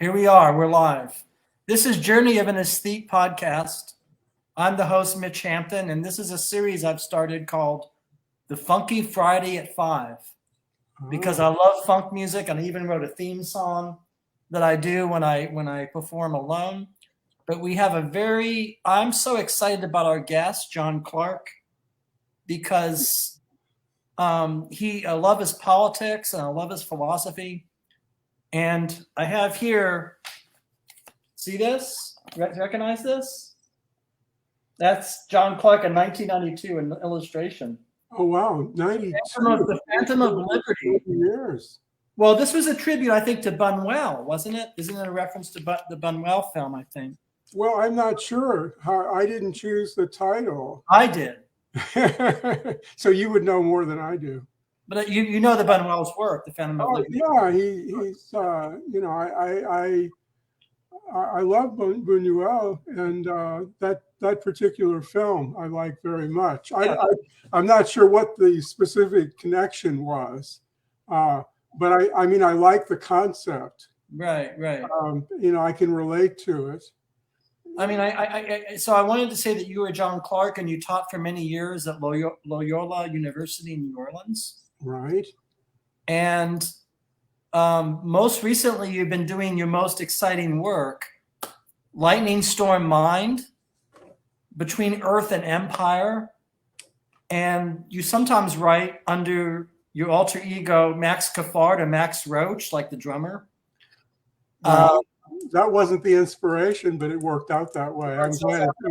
Here we are. We're live. This is Journey of an Aesthete podcast. I'm the host, Mitch Hampton, and this is a series I've started called The Funky Friday at 5 because I love funk music, and I even wrote a theme song that I do when I perform alone. But we have I'm so excited about our guest, John Clark, because I love his politics and I love his philosophy. And I have here, see this? Recognize this? That's John Clark in 1992, an illustration. Oh, wow. 92. The Phantom of Liberty. Years. Well, this was a tribute, I think, to Buñuel, wasn't it? Isn't it a reference to the Buñuel film, I think? Well, I'm not sure. I didn't choose the title. I did. So you would know more than I do. But you know the Buñuel's work, the Phantom of Liberty. Yeah, he's I love Buñuel, and that particular film I like very much. I'm not sure what the specific connection was, but I mean I like the concept. Right. I can relate to it. I mean, so I wanted to say that you were John Clark, and you taught for many years at Loyola University in New Orleans. Right. And most recently, you've been doing your most exciting work, Lightning Storm Mind, Between Earth and Empire. And you sometimes write under your alter ego, Max Caffard or Max Roach, like the drummer. That wasn't the inspiration, but it worked out that way. I'm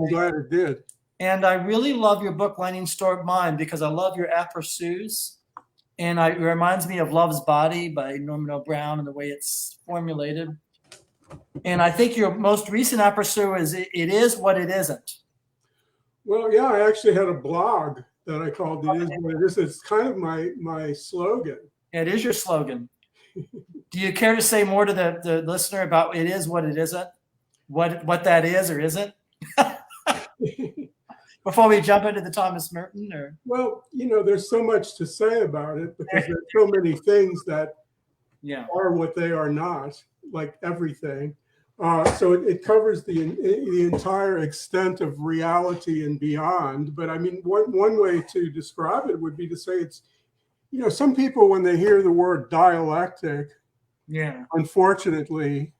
glad it did. And I really love your book, Lightning Storm Mind, because I love your aperçus. And it reminds me of Love's Body by Norman L. Brown and the way it's formulated. And I think your most recent aperçu is It Is What It Isn't. Well, yeah, I actually had a blog that I called It Is What It Is. It's kind of my slogan. It is your slogan. Do you care to say more to the listener about It Is What It Isn't? What that is or isn't? Before we jump into the Thomas Merton? Well, there's so much to say about it because there's so many things that are what they are not, like everything. So it covers the entire extent of reality and beyond. But I mean, one way to describe it would be to say it's, some people, when they hear the word dialectic, unfortunately,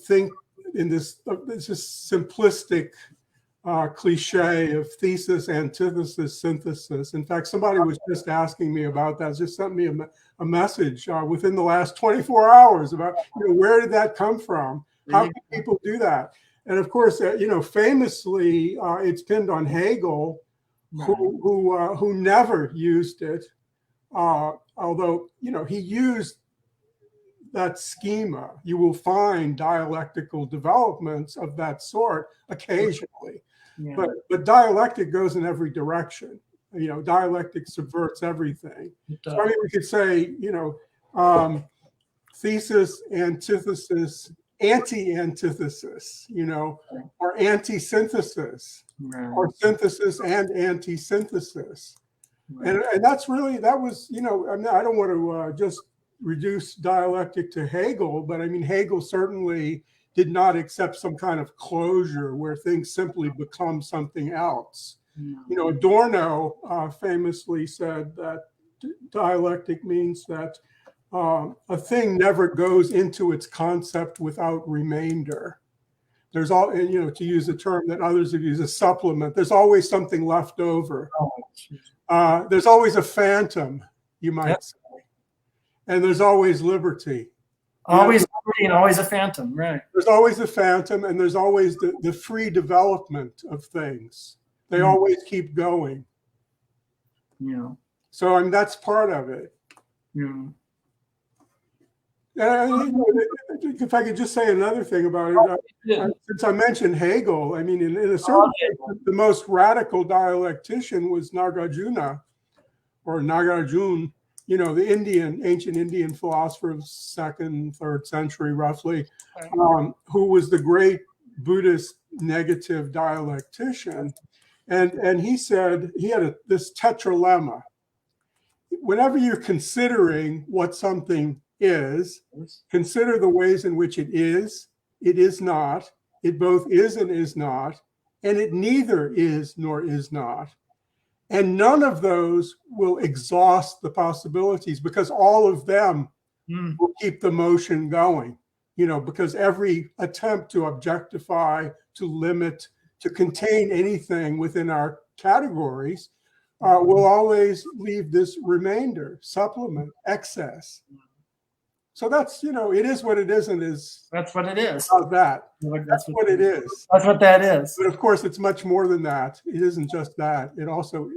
think in this simplistic cliche of thesis, antithesis, synthesis. In fact, somebody was just asking me about that, just sent me a message within the last 24 hours about, where did that come from? How can people do that? And of course, famously, it's pinned on Hegel, who never used it, although, he used that schema. You will find dialectical developments of that sort occasionally. Yeah. But dialectic goes in every direction. Dialectic subverts everything. So I mean, we could say, thesis, antithesis, anti-antithesis, or anti-synthesis, or synthesis and anti-synthesis. And that's really, that was, I don't want to just reduce dialectic to Hegel, but I mean, Hegel certainly did not accept some kind of closure where things simply become something else. Adorno famously said that dialectic means that a thing never goes into its concept without remainder. There's to use a term that others have used, a supplement. There's always something left over. There's always a phantom, you might say. And there's always liberty. Always liberty and always a phantom, right. There's always a phantom, and there's always the free development of things. They always keep going. So, I mean, that's part of it. Yeah. And if I could just say another thing about it, since I mentioned Hegel, I mean, in a certain way, the most radical dialectician was Nagarjuna, or Nagarjuna, the ancient Indian philosopher of 2nd, 3rd century, roughly, who was the great Buddhist negative dialectician. And he said, he had this tetralemma. Whenever you're considering what something is consider the ways in which it is not, it both is and is not, and it neither is nor is not. And none of those will exhaust the possibilities, because all of them will keep the motion going, because every attempt to objectify, to limit, to contain anything within our categories will always leave this remainder, supplement, excess. So that's, it is what it is, and is. That's what it is. That's what it is. That's what that is. But of course, it's much more than that. It isn't just that. It also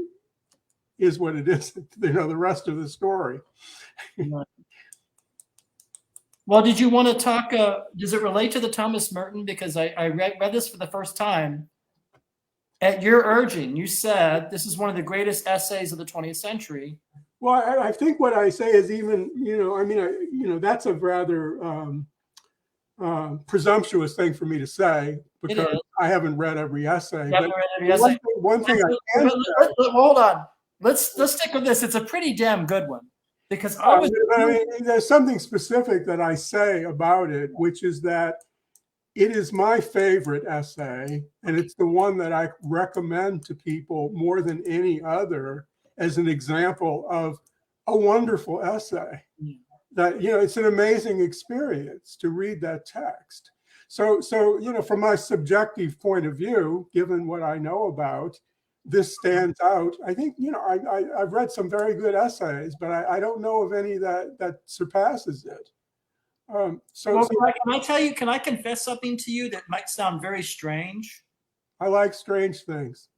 is what it is, the rest of the story. Well, did you want to talk, does it relate to the Thomas Merton? Because I read this for the first time. At your urging, you said this is one of the greatest essays of the 20th century. Well, I think what I say is even, that's a rather presumptuous thing for me to say, because I haven't read every essay. One thing I can say. Hold on. Let's stick with this. It's a pretty damn good one, because there's something specific that I say about it, which is that it is my favorite essay, and it's the one that I recommend to people more than any other as an example of a wonderful essay. That, it's an amazing experience to read that text. So from my subjective point of view, given what I know about, this stands out. I think, I've read some very good essays, but I don't know of any that surpasses it. Can I tell you, can I confess something to you that might sound very strange? I like strange things.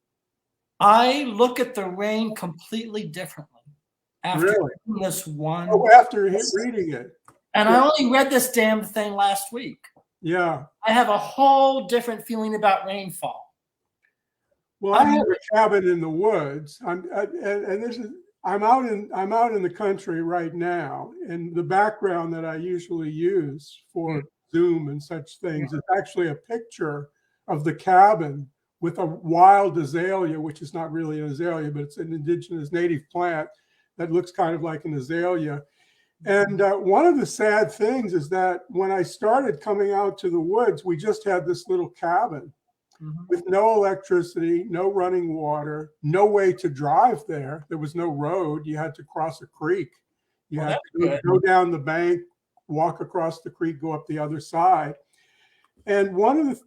I look at the rain completely differently after reading this one. Oh, after reading it. And I only read this damn thing last week. Yeah. I have a whole different feeling about rainfall. Well, I have a cabin in the woods. I'm out in the country right now, and the background that I usually use for Zoom and such things is actually a picture of the cabin with a wild azalea, which is not really an azalea, but it's an indigenous native plant that looks kind of like an azalea. And one of the sad things is that when I started coming out to the woods, we just had this little cabin with no electricity, no running water, no way to drive there. There was no road. You had to cross a creek. You had to go down the bank, walk across the creek, go up the other side. And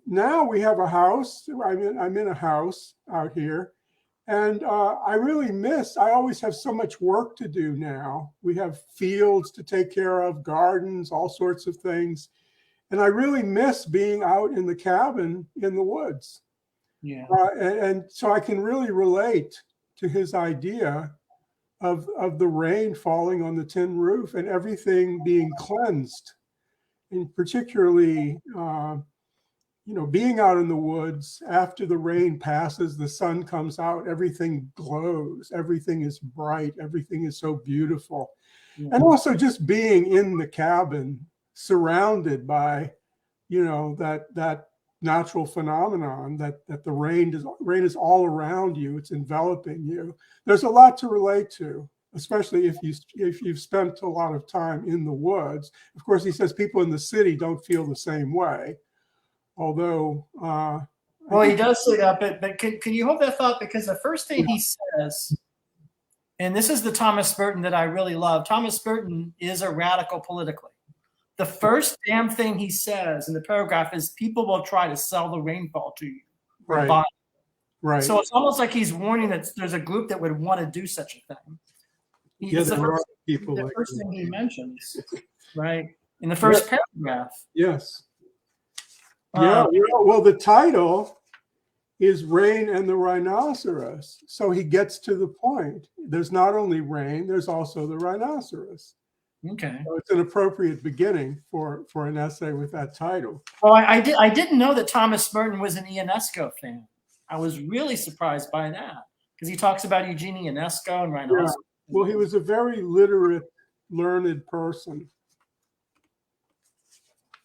now we have a house. I'm in a house out here, and I always have so much work to do now. We have fields to take care of, gardens, all sorts of things. And I really miss being out in the cabin in the woods. Yeah. And so I can really relate to his idea of the rain falling on the tin roof and everything being cleansed. And particularly, being out in the woods after the rain passes, the sun comes out, everything glows, everything is bright, everything is so beautiful. Yeah. And also just being in the cabin, surrounded by, that natural phenomenon that the rain is all around you. It's enveloping you. There's a lot to relate to, especially if you've spent a lot of time in the woods. Of course, he says people in the city don't feel the same way. Although, he does say that, but can you hold that thought? Because the first thing he says, and this is the Thomas Merton that I really love. Thomas Merton is a radical politically. The first damn thing he says in the paragraph is people will try to sell the rainfall to you. Right. Right. So it's almost like he's warning that there's a group that would want to do such a thing. There are people the first thing he mentions, right? In the first paragraph. Yes. Well, the title is Rain and the Rhinoceros. So he gets to the point. There's not only rain, there's also the rhinoceros. Okay. So it's an appropriate beginning for an essay with that title. Well, I didn't know that Thomas Merton was an Ionesco fan. I was really surprised by that, because he talks about Eugene Ionesco and rhinoceros. Yeah. Well, he was a very literate, learned person.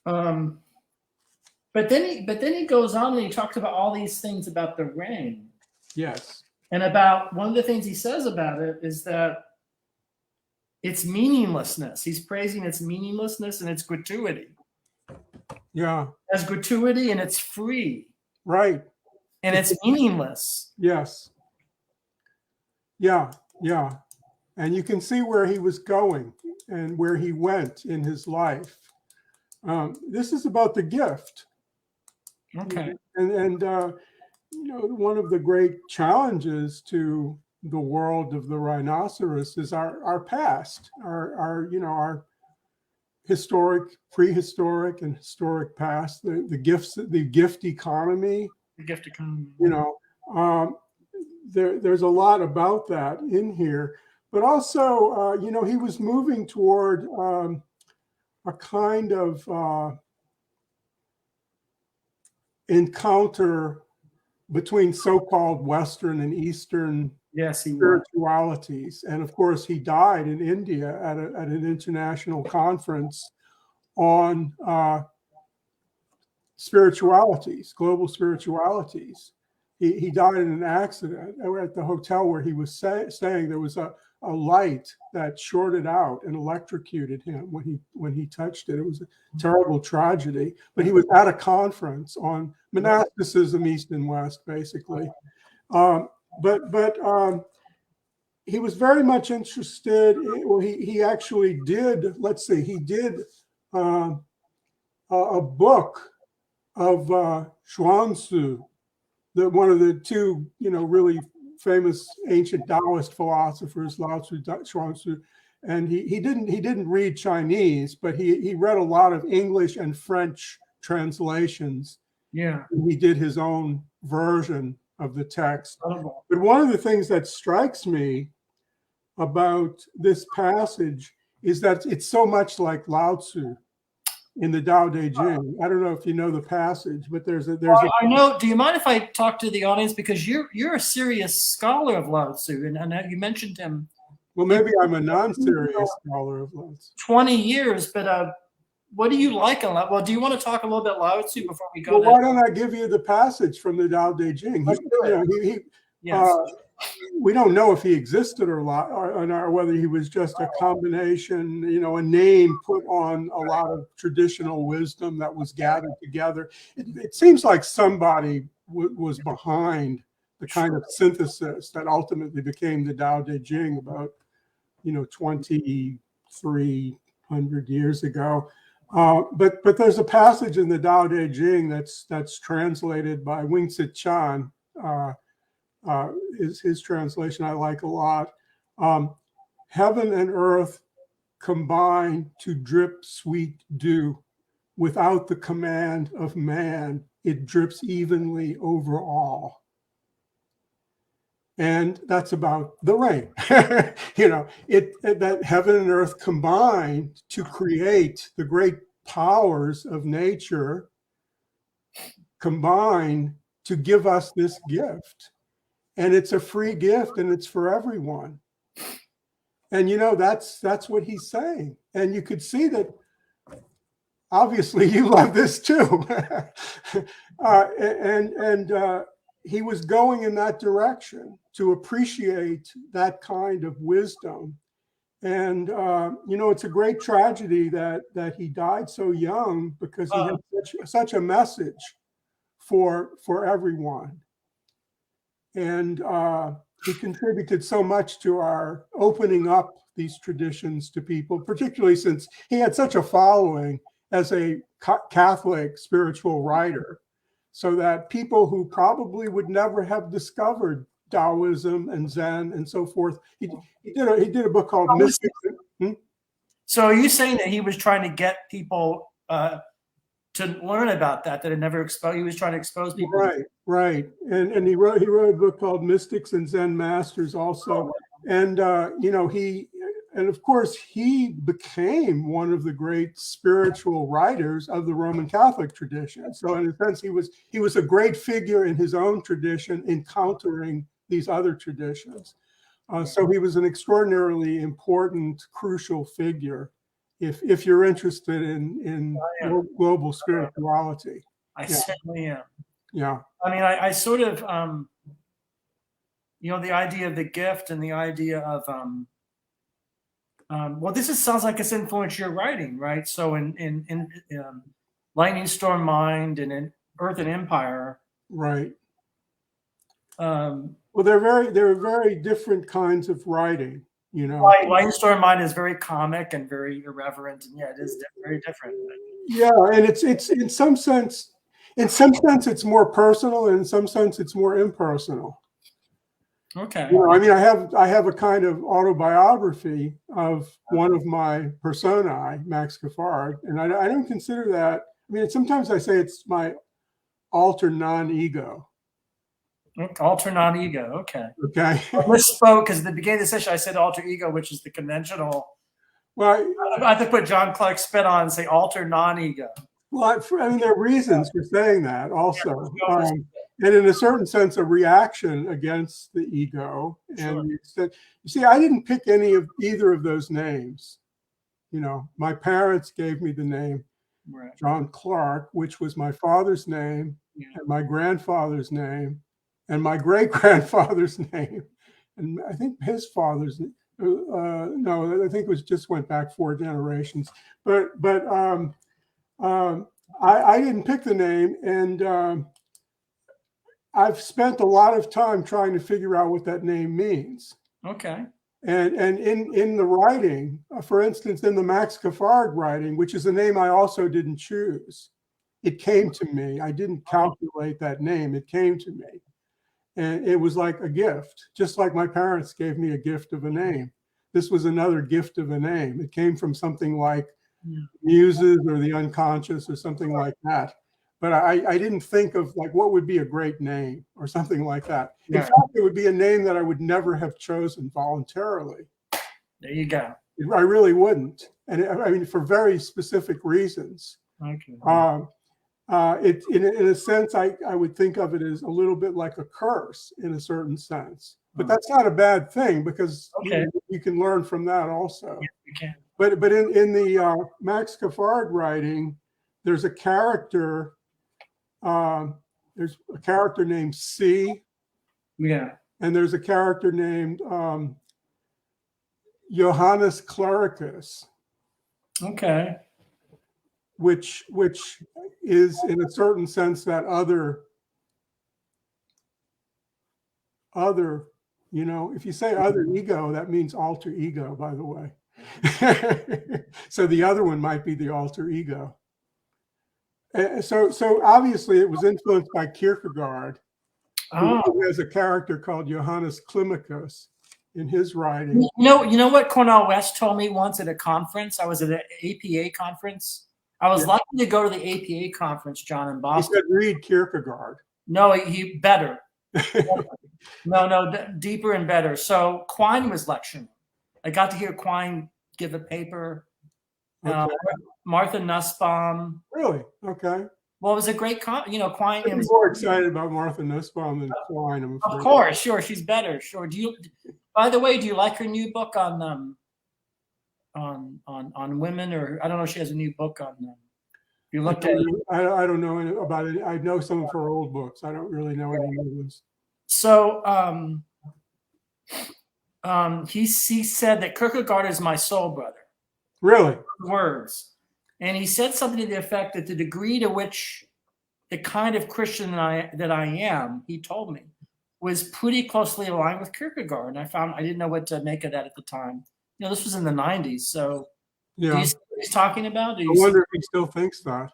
But then he goes on and he talks about all these things about the rain. Yes. And about one of the things he says about it is that its meaninglessness. He's praising its meaninglessness and its gratuity. Yeah. As gratuity, and it's free. Right. And it's meaningless. Yes. Yeah. Yeah. And you can see where he was going and where he went in his life. This is about the gift. Okay. And you know, one of the great challenges to the world of the rhinoceros is our past, our historic, prehistoric, and historic past, the gift economy. The gift economy. You know, there's a lot about that in here, but also, you know, he was moving toward a kind of encounter between so-called Western and Eastern spiritualities. And of course, he died in India at an international conference on spiritualities, global spiritualities. He died in an accident. At the hotel where he was staying, there was a light that shorted out and electrocuted him when he touched it. It was a terrible tragedy. But he was at a conference on monasticism, East and West, basically. But he was very much interested. Well, he actually did. Let's see. He did a book of Zhuangzi, one of the two, you know, really famous ancient Taoist philosophers, Lao Tzu, Zhuangzi, and he didn't read Chinese, but he read a lot of English and French translations. Yeah, and he did his own version of the text. Oh. But one of the things that strikes me about this passage is that it's so much like Lao Tzu in the Tao Te Ching. I don't know if you know the passage, but there's a. I know. Do you mind if I talk to the audience, because you're a serious scholar of Lao Tzu, and you mentioned him. Well, maybe I'm a non-serious scholar of Lao Tzu. 20 years, but what do you like on Lao? Well, do you want to talk a little bit Lao Tzu before we go? Well, why don't I give you the passage from the Tao Te Ching? Yes. We don't know if he existed or whether he was just a combination, you know, a name put on a lot of traditional wisdom that was gathered together. It seems like somebody was behind the kind of synthesis that ultimately became the Tao Te Ching about, you know, 2,300 years ago. But there's a passage in the Tao Te Ching that's translated by Wing Tsit Chan. Is his translation I like a lot. Heaven and earth combine to drip sweet dew. Without the command of man, it drips evenly over all. And that's about the rain. You know, that heaven and earth combine to create the great powers of nature, combine to give us this gift. And it's a free gift, and it's for everyone. And, you know, that's what he's saying. And you could see that, obviously, you love this too. He was going in that direction to appreciate that kind of wisdom. And, you know, it's a great tragedy that he died so young, because he had such a message for everyone. And he contributed so much to our opening up these traditions to people, particularly since he had such a following as a Catholic spiritual writer, so that people who probably would never have discovered Taoism and Zen and so forth, he did a book called Mystics. So are you saying that he was trying to get people to learn about that had never exposed? He was trying to expose people. Right. And he wrote a book called Mystics and Zen Masters also. And you know, of course he became one of the great spiritual writers of the Roman Catholic tradition. So in a sense, he was a great figure in his own tradition, encountering these other traditions. So he was an extraordinarily important, crucial figure if you're interested in global spirituality. I certainly am. Yeah. I mean, I sort of, you know, the idea of the gift and the idea of Well, sounds like it's influenced your writing, right? So in Lightning Storm Mind and in Earth and Empire, right? Well, they're very different kinds of writing, you know. Lightning Storm Mind is very comic and very irreverent, and yeah, it is very different. Yeah, and it's in some sense it's more personal, and in some sense it's more impersonal. Okay. You know, I mean, I have a kind of autobiography of one of my personae, Max Gaffard, and I don't consider that. I mean, sometimes I say it's my alter non-ego. Alter non-ego. Okay. Okay. I misspoke because at the beginning of the session I said alter ego, which is the conventional. Well, I have to put John Clark spin on and say alter non-ego. Well, I mean, there are reasons for saying that also. And in a certain sense, a reaction against the ego. And you see, I didn't pick either of those names. You know, my parents gave me the name John Clark, which was my father's name, and my grandfather's name, and my great-grandfather's name, and I think his father's name. No, I think just went back 4 generations. But I didn't pick the name, and I've spent a lot of time trying to figure out what that name means. Okay. And in the writing, for instance, in the Max Gaffard writing, which is a name I also didn't choose, it came to me. I didn't calculate that name. It came to me. And it was like a gift, just like my parents gave me a gift of a name. This was another gift of a name. It came from something like Muses or the Unconscious or something like that. But I didn't think of like what would be a great name or something like that. In fact, it would be a name that I would never have chosen voluntarily. There you go. I really wouldn't. And I mean, for very specific reasons. Okay. In a sense, I would think of it as a little bit like a curse in a certain sense. But that's not a bad thing, because you can learn from that also. Yes, you can. But in the Max Gaffard writing, there's a character. There's a character named C. Yeah. And there's a character named Johannes Clericus. Okay. Which is in a certain sense that other, you know, if you say other ego, that means alter ego, by the way. So the other one might be the alter ego. So obviously it was influenced by Kierkegaard, who has a character called Johannes Clericus in his writing. You know what Cornel West told me once at a conference? I was at an APA conference. I was lucky to go to the APA conference, John, in Boston. He said read Kierkegaard. No, he better. No, deeper and better. So Quine was lecturing. I got to hear Quine give a paper. Okay. Martha Nussbaum. Really? Okay. Well, it was a great Quine. I'm more excited about Martha Nussbaum than Quine. I'm afraid. Of course, sure, she's better. Sure. By the way, do you like her new book on women, or I don't know if she has a new book on them? You looked at it. I don't know about it. I know some of her old books. I don't really know any new ones. So he said that Kierkegaard is my soul brother. Really? Words. And he said something to the effect that the degree to which the kind of Christian that I am, he told me, was pretty closely aligned with Kierkegaard. And I didn't know what to make of that at the time. You know, this was in the 90s. So yeah. Do you see what he's talking about? I wonder if he still thinks that.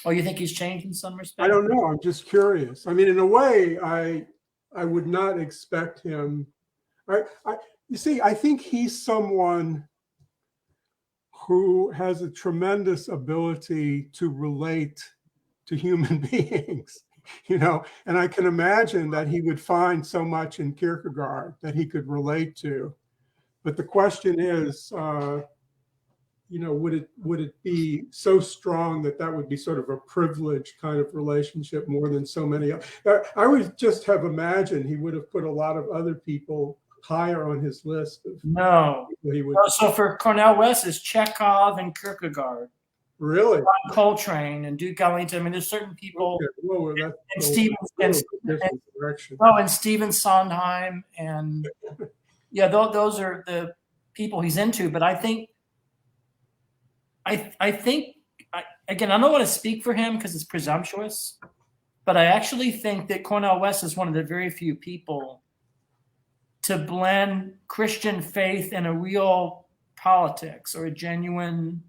Oh, you think he's changed in some respect? I don't know. I'm just curious. I mean, in a way, I would not expect him. You see, I think he's someone who has a tremendous ability to relate to human beings, you know, and I can imagine that he would find so much in Kierkegaard that he could relate to. But the question is, you know, would it be so strong that would be sort of a privileged kind of relationship more than so many? I would just have imagined he would have put a lot of other people higher on his list. No. So for Cornel West, it's Chekhov and Kierkegaard. Really? John Coltrane and Duke Ellington. I mean, there's certain people. Okay. Well, and Stephen Sondheim and yeah, those are the people he's into, but I think, again, I don't want to speak for him because it's presumptuous, but I actually think that Cornel West is one of the very few people to blend Christian faith and a real politics, or a genuine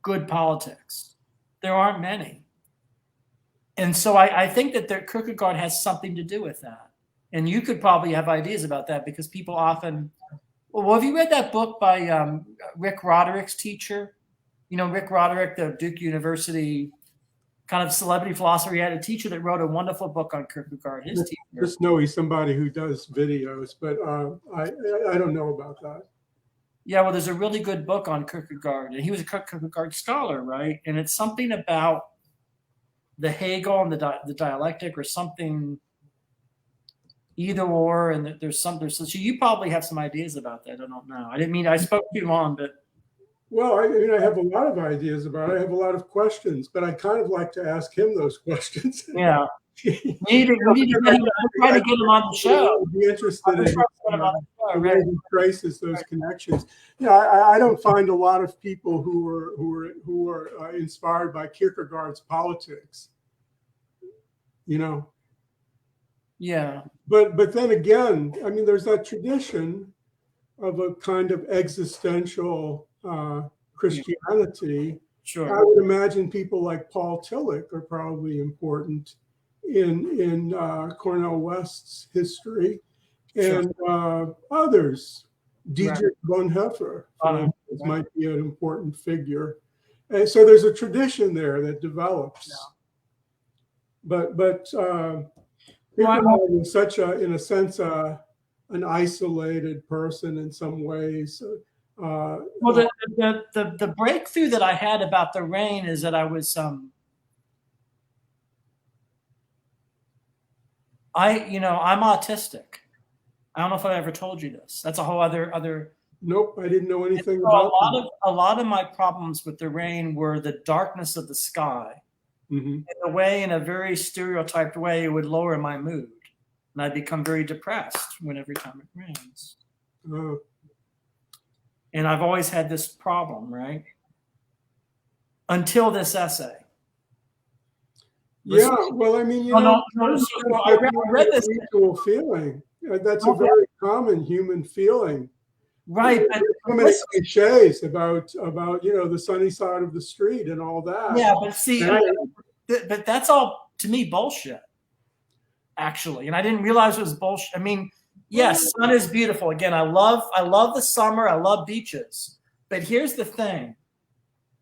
good politics. There aren't many. And so I think that Kierkegaard has something to do with that. And you could probably have ideas about that, because people often, well, have you read that book by Rick Roderick's teacher? You know, Rick Roderick, the Duke University kind of celebrity philosopher. He had a teacher that wrote a wonderful book on Kierkegaard. His teacher. Just know he's somebody who does videos, but I don't know about that. Yeah, well, there's a really good book on Kierkegaard, and he was a Kierkegaard scholar, right? And it's something about the Hegel and the dialectic, or something, either or, and there's so you probably have some ideas about that. I don't know. I didn't mean I spoke too long, but. Well, I have a lot of ideas about it. I have a lot of questions, but I kind of like to ask him those questions. Yeah. We need to try to get him on the show. I'd be interested in the way he traces those connections. Yeah, I don't find a lot of people who are inspired by Kierkegaard's politics. You know. Yeah. But then again, I mean, there's that tradition of a kind of existential Christianity. Sure. I would imagine people like Paul Tillich are probably important in Cornel West's history, and others. Dietrich Bonhoeffer might be an important figure, and so there's a tradition there that develops. Yeah. But Kierkegaard is such in a sense, an isolated person in some ways. Well, the breakthrough that I had about the rain is that I was I'm autistic. I don't know if I ever told you this. That's a whole other. Nope, I didn't know anything about it. A lot of my problems with the rain were the darkness of the sky. Mm-hmm. In a very stereotyped way, it would lower my mood, and I'd become very depressed every time it rains. Oh. And I've always had this problem, right? Until this essay. Yeah, well, I mean, I read this feeling. That's a very common human feeling. Right. So many cliches about the sunny side of the street and all that. Yeah, but see, but that's all, to me, bullshit, actually. And I didn't realize it was bullshit. I mean, yes, sun is beautiful. Again, I love the summer. I love beaches. But here's the thing.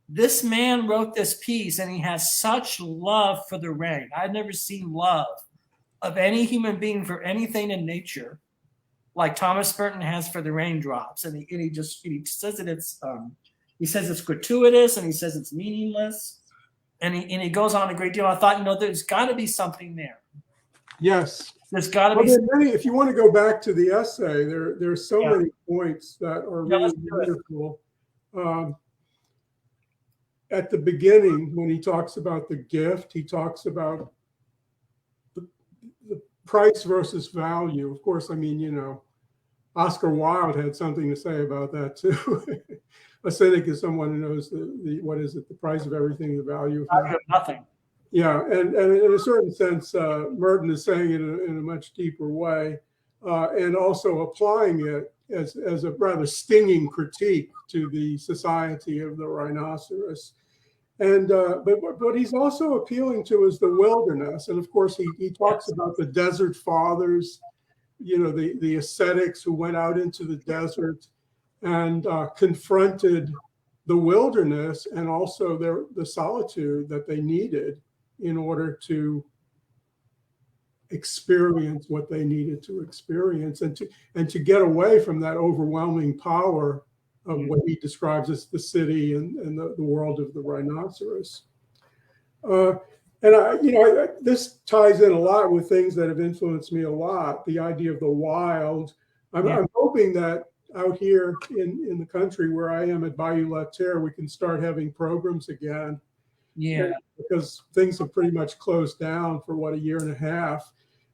This man wrote this piece, and he has such love for the rain. I've never seen love of any human being for anything in nature like Thomas Merton has for the raindrops. And he says that it's gratuitous, and he says it's meaningless. And he goes on a great deal. I thought, there's got to be something there. Yes. There's got to be. If you want to go back to the essay, there's so many points that are really wonderful. At the beginning, when he talks about the gift, he talks about the price versus value. Of course, I mean, Oscar Wilde had something to say about that too. A cynic is someone who knows the price of everything, the value of nothing. Yeah, and in a certain sense, Merton is saying it in a much deeper way, and also applying it as a rather stinging critique to the society of the rhinoceros. And but what he's also appealing to is the wilderness, and of course he talks about the desert fathers, the ascetics who went out into the desert and confronted the wilderness and also the solitude that they needed in order to experience what they needed to experience, and to get away from that overwhelming power of what he describes as the city and the world of the rhinoceros. This ties in a lot with things that have influenced me a lot. The idea of the wild. I'm hoping that out here in the country where I am at Bayou La Terre, we can start having programs again. Yeah, because things have pretty much closed down for a year and a half.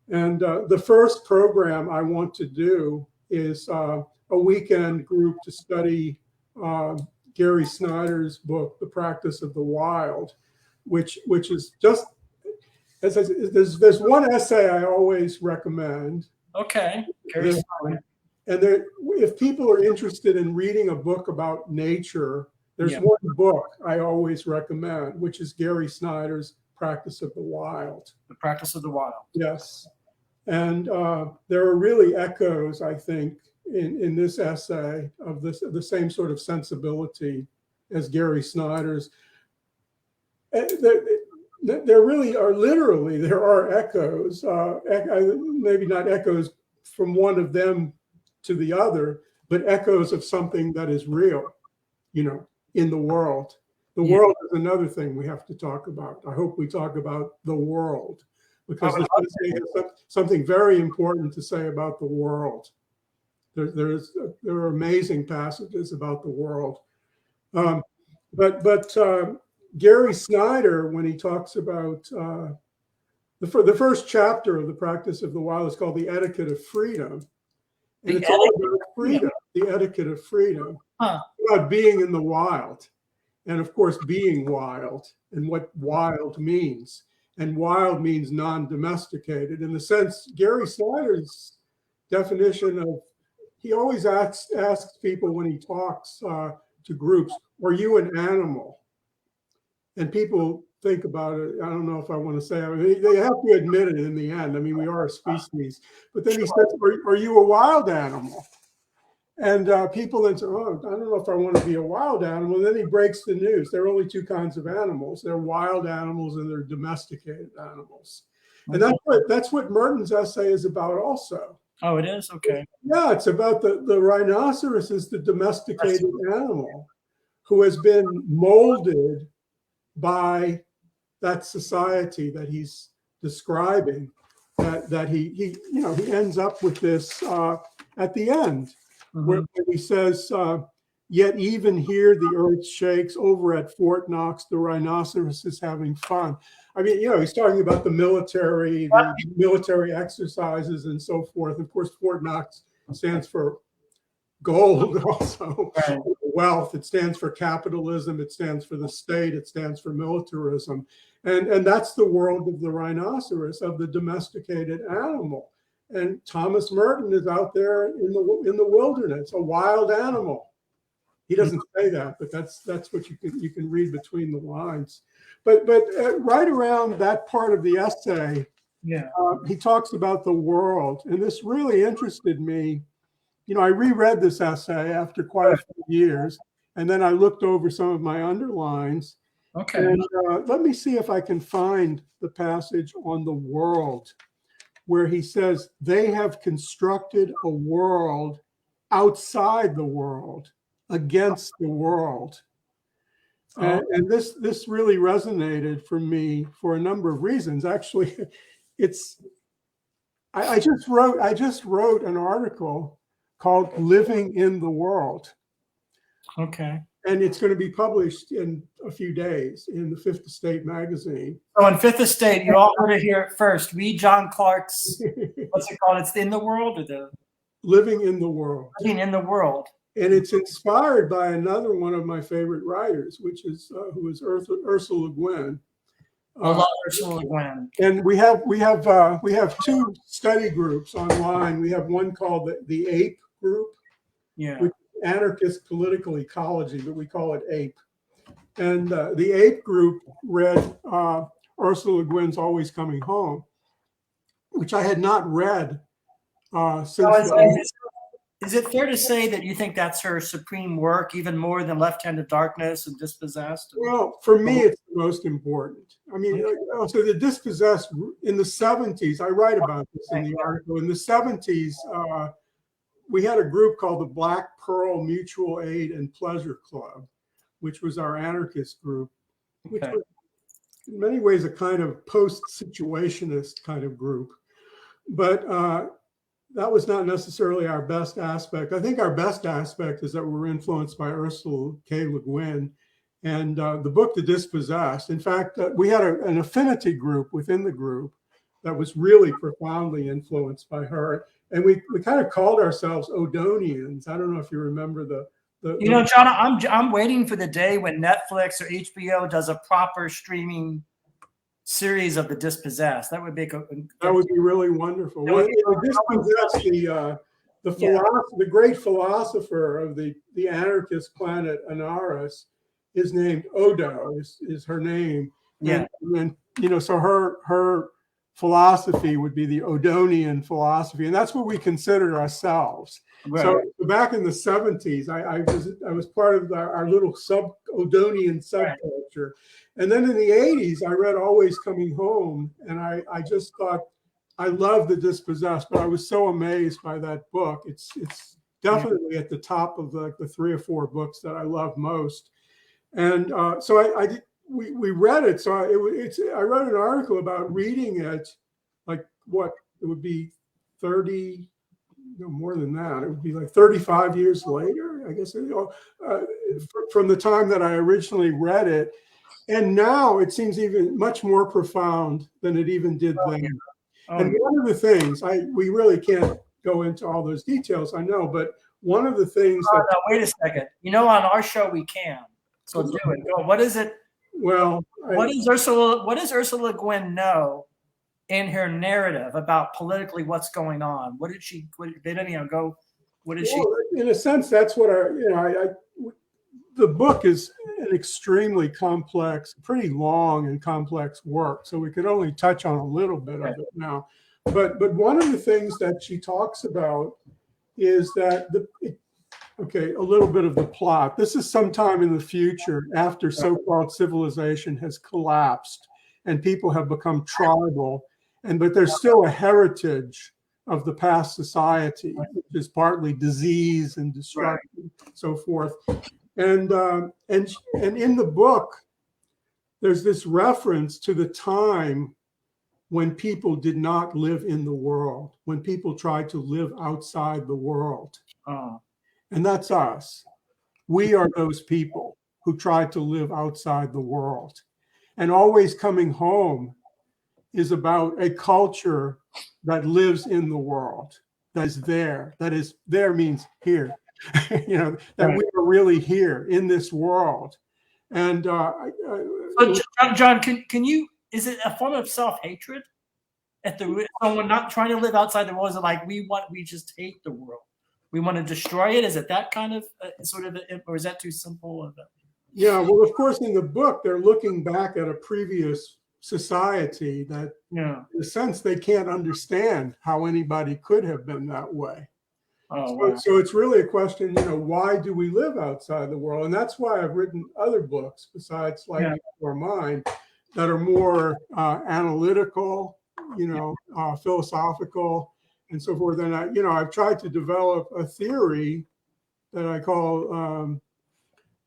And the first program I want to do is a a weekend group to study Gary Snyder's book, The Practice of the Wild, which is just, as I said, there's one essay I always recommend. Okay. Gary Snyder. And there, if people are interested in reading a book about nature, there's one book I always recommend, which is Gary Snyder's Practice of the Wild. The Practice of the Wild. Yes. And there are really echoes, I think, in this essay of the same sort of sensibility as Gary Snyder's. There really are, literally, there are echoes, maybe not echoes from one of them to the other, but echoes of something that is real, in the world. The world is another thing we have to talk about. I hope we talk about the world, because there's something very important to say about the world. There are amazing passages about the world. But Gary Snyder, when he talks about the first chapter of The Practice of the Wild is called The Etiquette of Freedom. And it's all about freedom, the etiquette of freedom, about being in the wild. And of course, being wild and what wild means. And wild means non-domesticated. In the sense, Gary Snyder's definition of, he always asks people when he talks to groups, are you an animal? And people think about it. I don't know if I want to say it. They have to admit it in the end. I mean, we are a species. But then he says, are you a wild animal? And people then say, oh, I don't know if I want to be a wild animal. And then he breaks the news. There are only two kinds of animals. There are wild animals and there are domesticated animals. And that's what Merton's essay is about also. Oh, it is? Okay. Yeah, it's about the rhinoceros is the domesticated animal who has been molded by that society that he's describing, that he ends up with this at the end, where he says, yet even here the earth shakes, over at Fort Knox the rhinoceros is having fun. I mean, he's talking about the military exercises and so forth. Of course, Fort Knox stands for gold also, right. Wealth. It stands for capitalism. It stands for the state. It stands for militarism. And that's the world of the rhinoceros, of the domesticated animal. And Thomas Merton is out there in the wilderness, a wild animal. He doesn't say that, but that's what you can read between the lines. But right around that part of the essay, he talks about the world, and this really interested me. I reread this essay after quite a few years, and then I looked over some of my underlines. Okay. And let me see if I can find the passage on the world where he says they have constructed a world outside the world, against the world. And this really resonated for me for a number of reasons. Actually, I just wrote an article called Living in the World. Okay. And it's going to be published in a few days in the Fifth Estate magazine. Oh, in Fifth Estate, you all heard it here first. Read John Clark's, what's it called? It's In the World, or the Living in the World. Living in the World. And it's inspired by another one of my favorite writers, which is who is Ursula Guin. I love Ursula Guin. And we have two study groups online. We have one called the APE group, which is Anarchist Political Ecology, but we call it APE. And the APE group read Ursula Guin's Always Coming Home, which I had not read since. Is it fair to say that you think that's her supreme work, even more than Left Hand of Darkness and Dispossessed? Well, for me, it's the most important. I mean, so the Dispossessed in the 70s, I write about this in the article. In the 70s, we had a group called the Black Pearl Mutual Aid and Pleasure Club, which was our anarchist group, which was in many ways a kind of post-situationist kind of group. But that was not necessarily our best aspect. I think our best aspect is that we're influenced by Ursula K. Le Guin and the book, The Dispossessed. In fact, we had an affinity group within the group that was really profoundly influenced by her. And we kind of called ourselves Odonians. I don't know if you remember the you know, John, I'm waiting for the day when Netflix or HBO does a proper streaming series of the Dispossessed. That would be really wonderful. Well, Dispossessed, the great philosopher of the anarchist planet Anaris, is named Odo. Is her name? Yeah. And you know, so her philosophy would be the Odonian philosophy, and that's what we considered ourselves. Right. So back in the 70s, I was part of our little Odonian subculture, and then in the 80s, I read Always Coming Home, and I just thought I loved The Dispossessed, but I was so amazed by that book. It's definitely at the top of the 3 or 4 books that I love most, and so we read it. So I read an article about reading it, like what it would be 30. No, more than that. It would be like 35 years later, I guess, from the time that I originally read it. And now it seems even much more profound than it even did then. And one of the things, we really can't go into all those details, I know, but one of the things no, wait a second. You know, on our show we can. So do it. Go. What is it? Well, what does Ursula Le Guin know in her narrative about politically what's going on? What did she? They didn't even go. What did she? In a sense, that's what the book is an extremely complex, pretty long and complex work. So we could only touch on a little bit of it now. But one of the things that she talks about is that a little bit of the plot. This is sometime in the future after so-called civilization has collapsed and people have become tribal. But there's still a heritage of the past society, which is partly disease and destruction, so forth. And in the book, there's this reference to the time when people did not live in the world, when people tried to live outside the world. And that's us. We are those people who tried to live outside the world. And Always Coming Home is about a culture that lives in the world, that is there. That is, there means here, you know, that we are really here in this world. And John, can you, is it a form of self-hatred at the root? So we're not trying to live outside the world. Is it like we just hate the world? We want to destroy it? Is it that kind of sort of, or is that too simple of a? Yeah, well, of course, in the book, they're looking back at a previous society that, in a sense, they can't understand how anybody could have been that way. So it's really a question, you know, why do we live outside the world? And that's why I've written other books besides Lightning or Mine that are more analytical, you know, philosophical and so forth. And I've tried to develop a theory that I call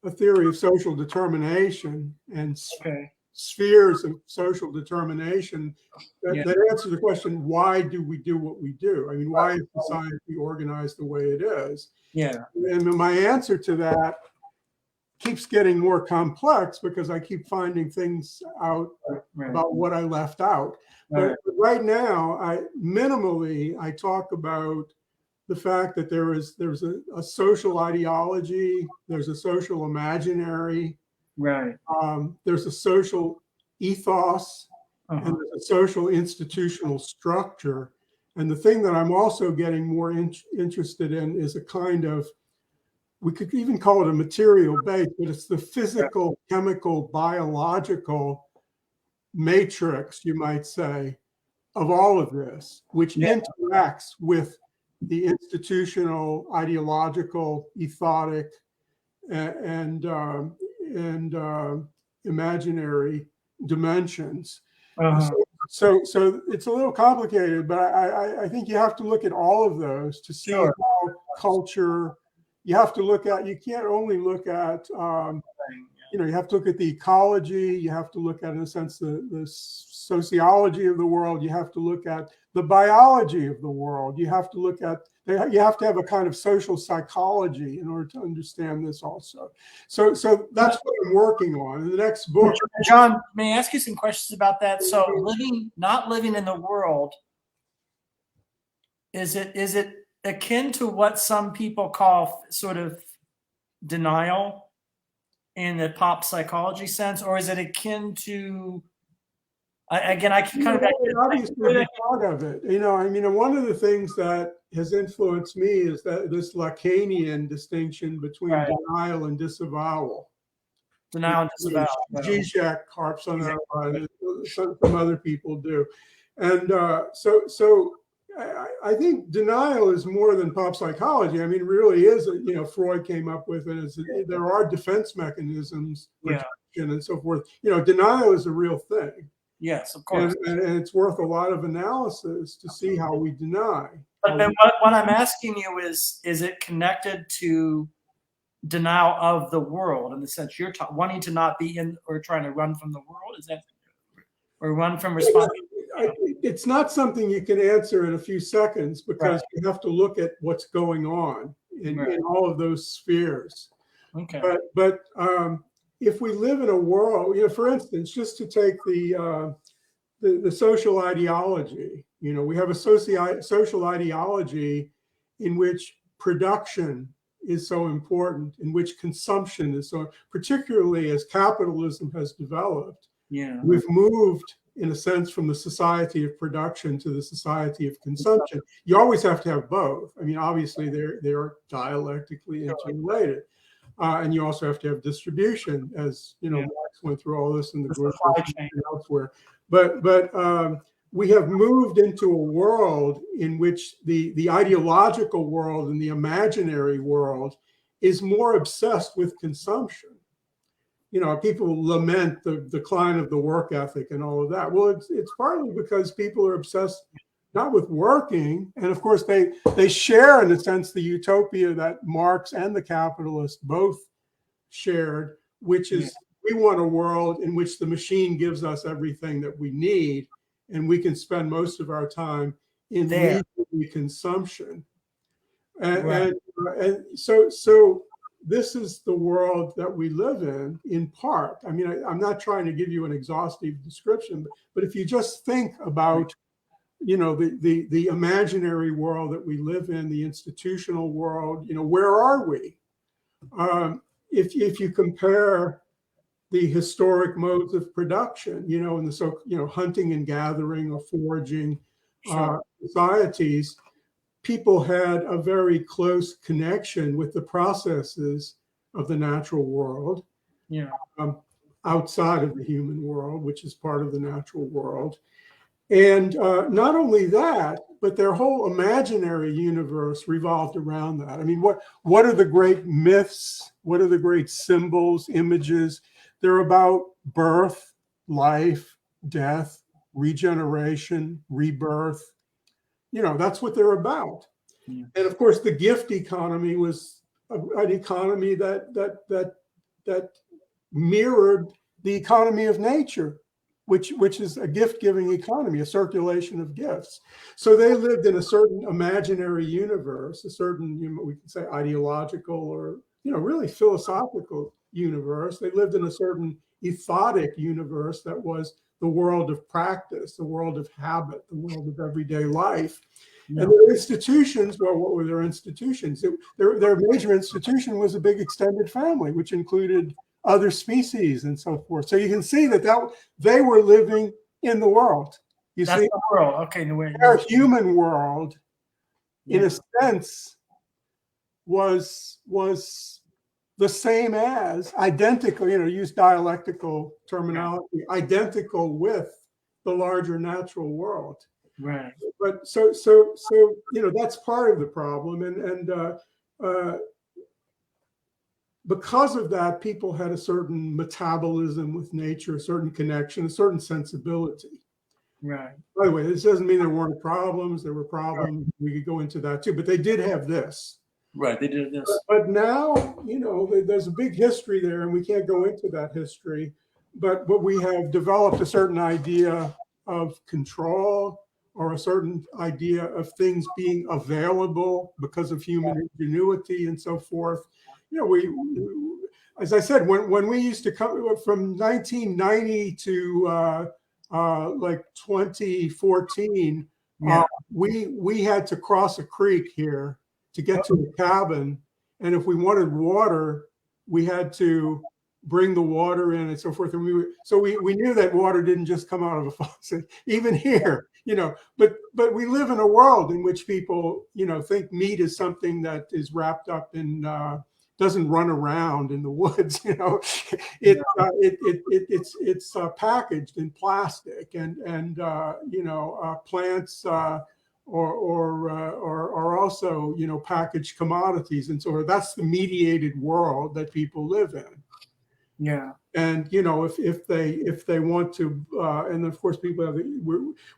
a theory of social determination and spheres of social determination that answer the question, why do we do what we do? I mean, why is society organized the way it is? And my answer to that keeps getting more complex because I keep finding things out about what I left out. But right now, minimally, I talk about the fact that there's a social ideology, there's a social imaginary, there's a social ethos, and there's a social institutional structure. And the thing that I'm also getting more interested in is a kind of, we could even call it a material base, but it's the physical, chemical, biological matrix, you might say, of all of this, which interacts with the institutional, ideological, ethodic, and imaginary dimensions. So it's a little complicated, but I think you have to look at all of those to see how culture. You have to look at. You can't only look at. You have to look at the ecology. You have to look at, in a sense, the sociology of the world. You have to look at the biology of the world. You have to look at. You have to have a kind of social psychology in order to understand this also. So that's what I'm working on in the next book. John, may I ask you some questions about that? So not living in the world is it akin to what some people call sort of denial in the pop psychology sense, or is it akin to, again, I can kind of obviously be part of it. I mean, one of the things that has influenced me is that this Lacanian distinction between denial and disavowal. Denial and disavowal. Zizek harps on that. Some other people do, and so I think denial is more than pop psychology. I mean, it really is. Freud came up with it. There are defense mechanisms, protection, and so forth. Denial is a real thing. Yes, of course. And it's worth a lot of analysis to see how we deny. But then what I'm asking you is it connected to denial of the world, in the sense you're wanting to not be in, or trying to run from the world? Is that, or run from responsibility? It's not something you can answer in a few seconds, because you have to look at what's going on in all of those spheres. Okay. But if we live in a world, for instance, just to take the social ideology, we have a social ideology in which production is so important, in which consumption is so, particularly as capitalism has developed. Yeah. We've moved, in a sense, from the society of production to the society of consumption. You always have to have both. I mean, obviously they're dialectically interrelated. And you also have to have distribution, as Marx went through all this in the supply chain and elsewhere. But we have moved into a world in which the ideological world and the imaginary world is more obsessed with consumption. People lament the decline of the work ethic and all of that. Well, it's partly because people are obsessed not with working, and of course they share, in a sense, the utopia that Marx and the capitalists both shared, which is we want a world in which the machine gives us everything that we need, and we can spend most of our time in leisurely consumption. And so this is the world that we live in part. I mean, I'm not trying to give you an exhaustive description, but if you just think about the imaginary world that we live in, the institutional world, where are we? If you compare the historic modes of production, in the hunting and gathering or foraging societies, people had a very close connection with the processes of the natural world, outside of the human world, which is part of the natural world. And not only that, but their whole imaginary universe revolved around that. I mean, what are the great myths? What are the great symbols, images? They're about birth, life, death, regeneration, rebirth. That's what they're about. Yeah. And of course, the gift economy was an economy that mirrored the economy of nature, which is a gift-giving economy, a circulation of gifts. So they lived in a certain imaginary universe, a certain, we can say ideological or, really philosophical universe. They lived in a certain ethotic universe that was the world of practice, the world of habit, the world of everyday life. Yeah. And their institutions, well, what were their institutions? Their major institution was a big extended family, which included other species and so forth. So you can see that they were living in the world. That's see, the world. Okay, their human world, in a sense, was the same as, identical, use dialectical terminology, identical with the larger natural world. Right. But so that's part of the problem, and because of that, people had a certain metabolism with nature, a certain connection, a certain sensibility. Right. By the way, this doesn't mean there weren't problems. There were problems. Right. We could go into that too, but they did have this. Right, they did this. But now, there's a big history there, and we can't go into that history. But we have developed a certain idea of control, or a certain idea of things being available because of human ingenuity and so forth. We as I said, when we used to come from 1990 to like 2014, Yeah. We had to cross a creek here to get to the cabin, and if we wanted water, we had to bring the water in and so forth. And we knew that water didn't just come out of a faucet, even here, But we live in a world in which people, think meat is something that is wrapped up in doesn't run around in the woods. It's packaged in plastic, and plants or also packaged commodities, and so that's the mediated world that people live in. Yeah. And if they want to, and of course people have,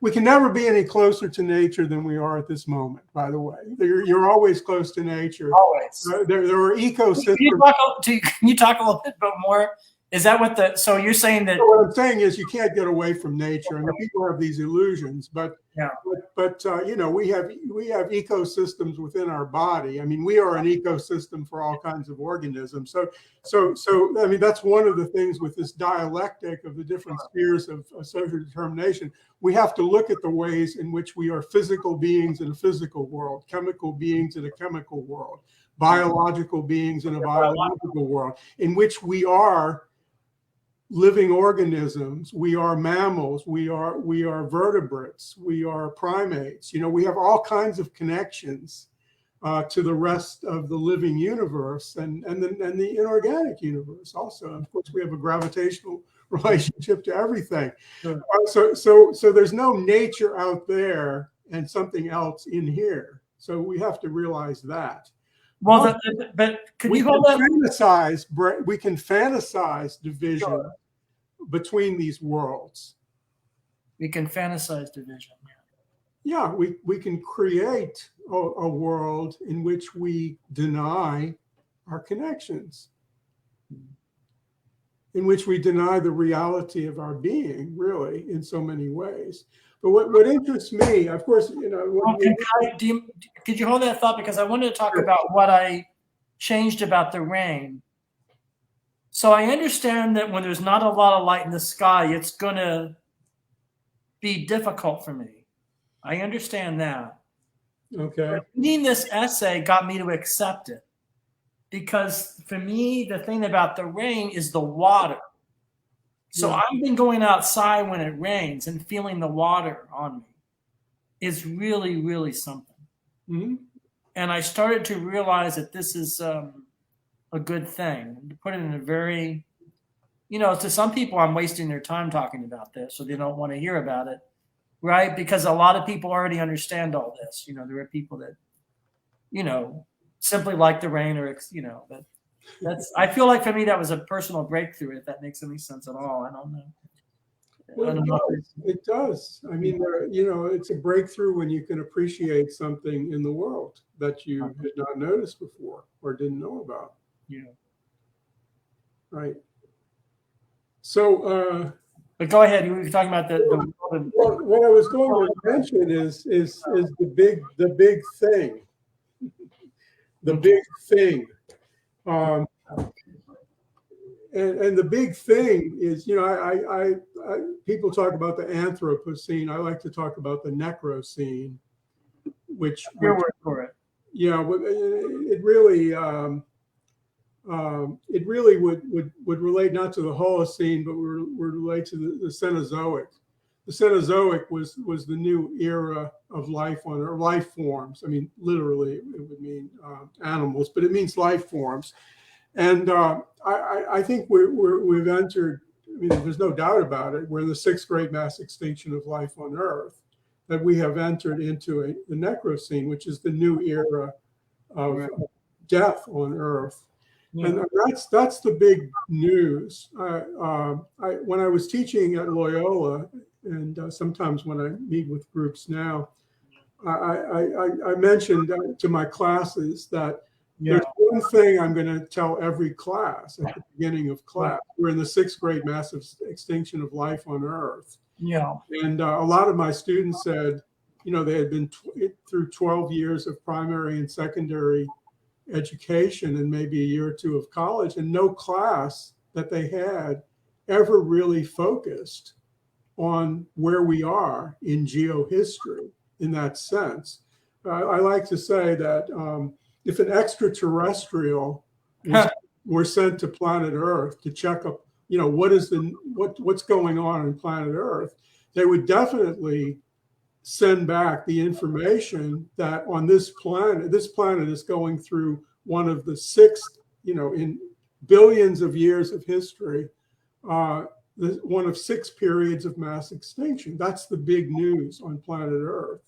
we can never be any closer to nature than we are at this moment. By the way, you're always close to nature. Always. There are ecosystems. Can you talk a little bit more? Is that what so you're saying that? What I'm saying is you can't get away from nature. I mean, people have these illusions, but yeah. But we have ecosystems within our body. I mean, we are an ecosystem for all kinds of organisms. So I mean, that's one of the things with this dialectic of the different spheres of social determination. We have to look at the ways in which we are physical beings in a physical world, chemical beings in a chemical world, biological beings in a biological world, in which we are living organisms. We are mammals, we are vertebrates, we are primates. We have all kinds of connections to the rest of the living universe and the inorganic universe also. Of course, we have a gravitational relationship to everything. Sure. So there's no nature out there and something else in here. So we have to realize that. Well, but could you hold that? We can fantasize division. Sure. Between these worlds. We can fantasize division. Yeah, we can create a world in which we deny our connections, in which we deny the reality of our being, really, in so many ways. But what interests me, of course, could you hold that thought? Because I wanted to talk about what I changed about the rain. So I understand that when there's not a lot of light in the sky, it's going to be difficult for me. I understand that. Okay. But reading this essay got me to accept it. Because for me, the thing about the rain is the water. So I've been going outside when it rains and feeling the water on me is really, really something. Mm-hmm. And I started to realize that this is a good thing. To put it in a very, to some people, I'm wasting their time talking about this, so they don't want to hear about it, right? Because a lot of people already understand all this. There are people that, simply like the rain, or but that's. I feel like for me that was a personal breakthrough. If that makes any sense at all, I don't know. Well, it does. I mean, it's a breakthrough when you can appreciate something in the world that you had not noticed before or didn't know about. Yeah. Right. So, but go ahead. You were talking about the well, what I was going to mention is the big thing. The big thing. And the big thing is, people talk about the Anthropocene. I like to talk about the Necrocene, which your word for it. Yeah, it really would relate not to the Holocene, but would relate to the Cenozoic. The Cenozoic was the new era of life on Earth, life forms. I mean, literally, it would mean animals, but it means life forms. And I think we've entered. I mean, there's no doubt about it. We're in the 6th great mass extinction of life on Earth. That we have entered into the Necrocene, which is the new era of death on Earth. Yeah. And that's the big news. When I was teaching at Loyola, and sometimes when I meet with groups now, I mentioned to my classes that there's one thing I'm going to tell every class at the beginning of class. We're in the 6th great massive extinction of life on Earth. Yeah. And a lot of my students said, they had been through 12 years of primary and secondary education and maybe a year or two of college, and no class that they had ever really focused on where we are in geohistory. in that sense. I like to say that if an extraterrestrial were sent to planet Earth to check up, what's going on planet Earth, they would definitely send back the information that on this planet is going through one of the six, in billions of years of history, one of 6 periods of mass extinction. That's the big news on planet Earth.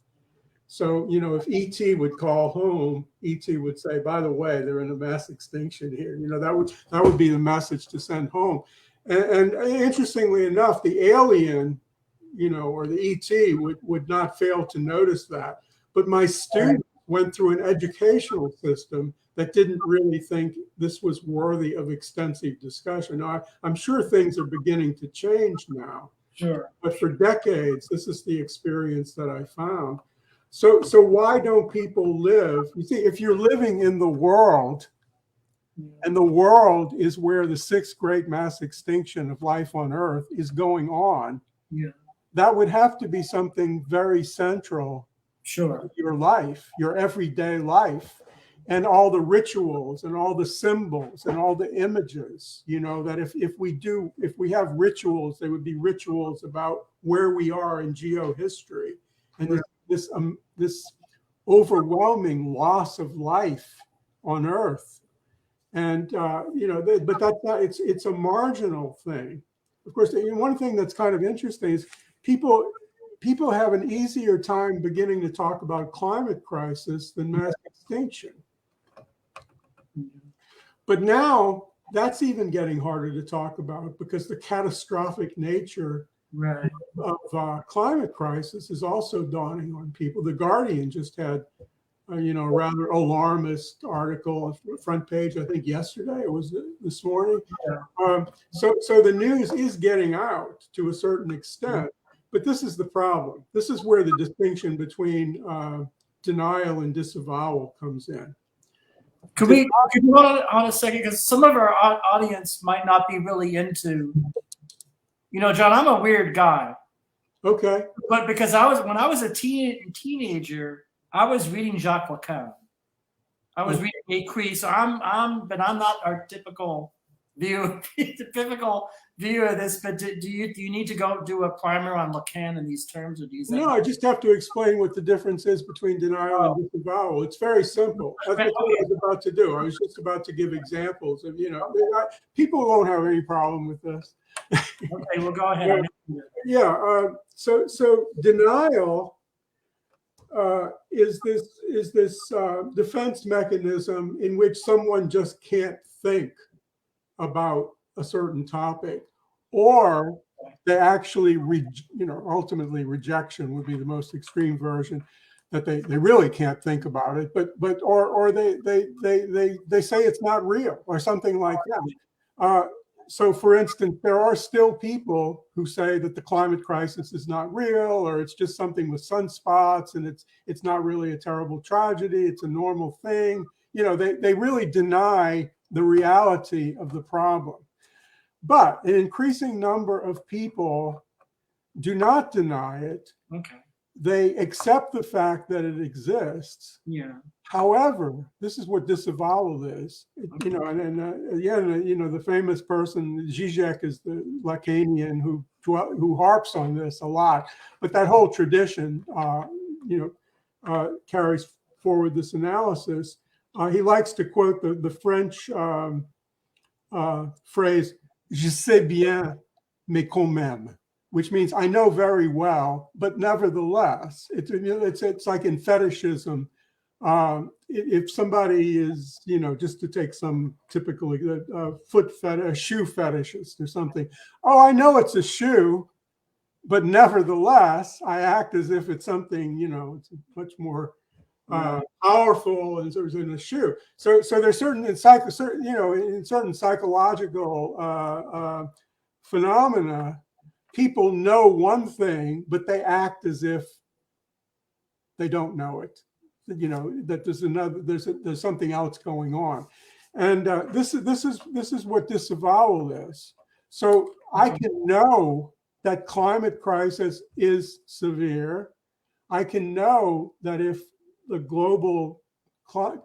So, if ET would call home, ET would say, by the way, they're in a mass extinction here. That would be the message to send home. And interestingly enough, the alien, or the ET would not fail to notice that. But my students went through an educational system that didn't really think this was worthy of extensive discussion. Now, I'm sure things are beginning to change now. Sure. But for decades, this is the experience that I found. So why don't people live? You see, if you're living in the world, and the world is where the 6th great mass extinction of life on Earth is going on, that would have to be something very central to your life, your everyday life, and all the rituals and all the symbols and all the images, that if we have rituals, they would be rituals about where we are in geohistory. And this overwhelming loss of life on Earth, and but that's not. It's a marginal thing. Of course, one thing that's kind of interesting is people have an easier time beginning to talk about climate crisis than mass extinction. But now that's even getting harder to talk about because the catastrophic nature of climate crisis is also dawning on people. The Guardian just had, a rather alarmist article on the front page, I think yesterday, or was it this morning? So the news is getting out to a certain extent, but this is the problem. This is where the distinction between denial and disavowal comes in. Could we hold on a second? Because some of our audience might not be really into, John, I'm a weird guy. Okay. But because when I was a teenager, I was reading Jacques Lacan. I was reading Écrit, so I'm not our typical view of this. But do you need to go do a primer on Lacan in these terms, or do you? No, I just have to explain what the difference is between denial and disavowal. It's very simple. That's what I was about to do. I was just about to give examples of, people won't have any problem with this. Okay, well, go ahead. So denial is this defense mechanism in which someone just can't think about a certain topic, or they actually, ultimately rejection would be the most extreme version, that they really can't think about it, or they say it's not real or something like that. So, for instance, there are still people who say that the climate crisis is not real, or it's just something with sunspots, and it's not really a terrible tragedy. It's a normal thing. They really deny the reality of the problem. But an increasing number of people do not deny it. Okay. They accept the fact that it exists. Yeah. However, this is what disavowal is. The famous person Zizek is the Lacanian who harps on this a lot. But that whole tradition, carries forward this analysis. He likes to quote the French phrase "Je sais bien, mais quand même," which means I know very well, but nevertheless. It's like in fetishism. If somebody is, just to take some typical foot fetish, shoe fetishist or something. Oh, I know it's a shoe, but nevertheless, I act as if it's something, it's much more powerful and sort of in a shoe. So there's certain in certain psychological phenomena, people know one thing, but they act as if they don't know it. That there's something else going on, and this is what disavowal is. So I can know that climate crisis is severe. I can know that if the global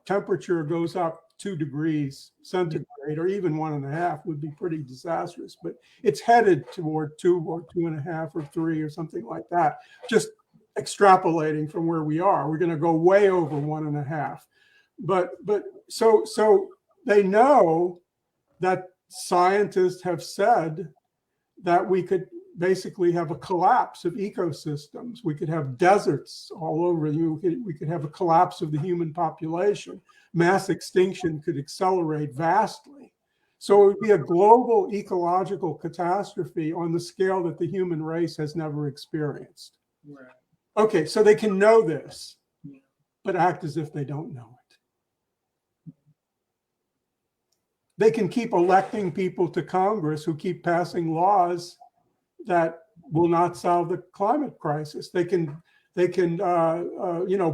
temperature goes up 2 degrees centigrade, or even 1.5 would be pretty disastrous, but it's headed toward 2 or 2.5 or 3 or something like that. Just extrapolating from where we are, we're going to go way over 1.5. But so they know that scientists have said that we could basically have a collapse of ecosystems. We could have deserts all over. We could have a collapse of the human population. Mass extinction could accelerate vastly. So it would be a global ecological catastrophe on the scale that the human race has never experienced. Right. Okay, so they can know this, but act as if they don't know it. They can keep electing people to Congress who keep passing laws that will not solve the climate crisis. They can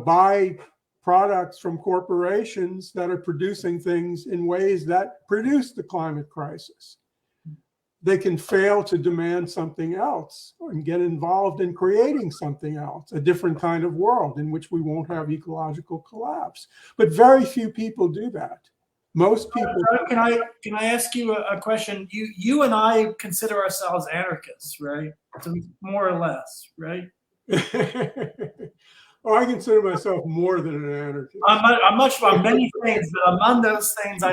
buy products from corporations that are producing things in ways that produce the climate crisis. They can fail to demand something else and get involved in creating something else, a different kind of world in which we won't have ecological collapse. But very few people do that. Most people. Can I ask you a question? You and I consider ourselves anarchists, right? More or less, right? Oh, I consider myself more than an anarchist. I'm much about many things, but among those things,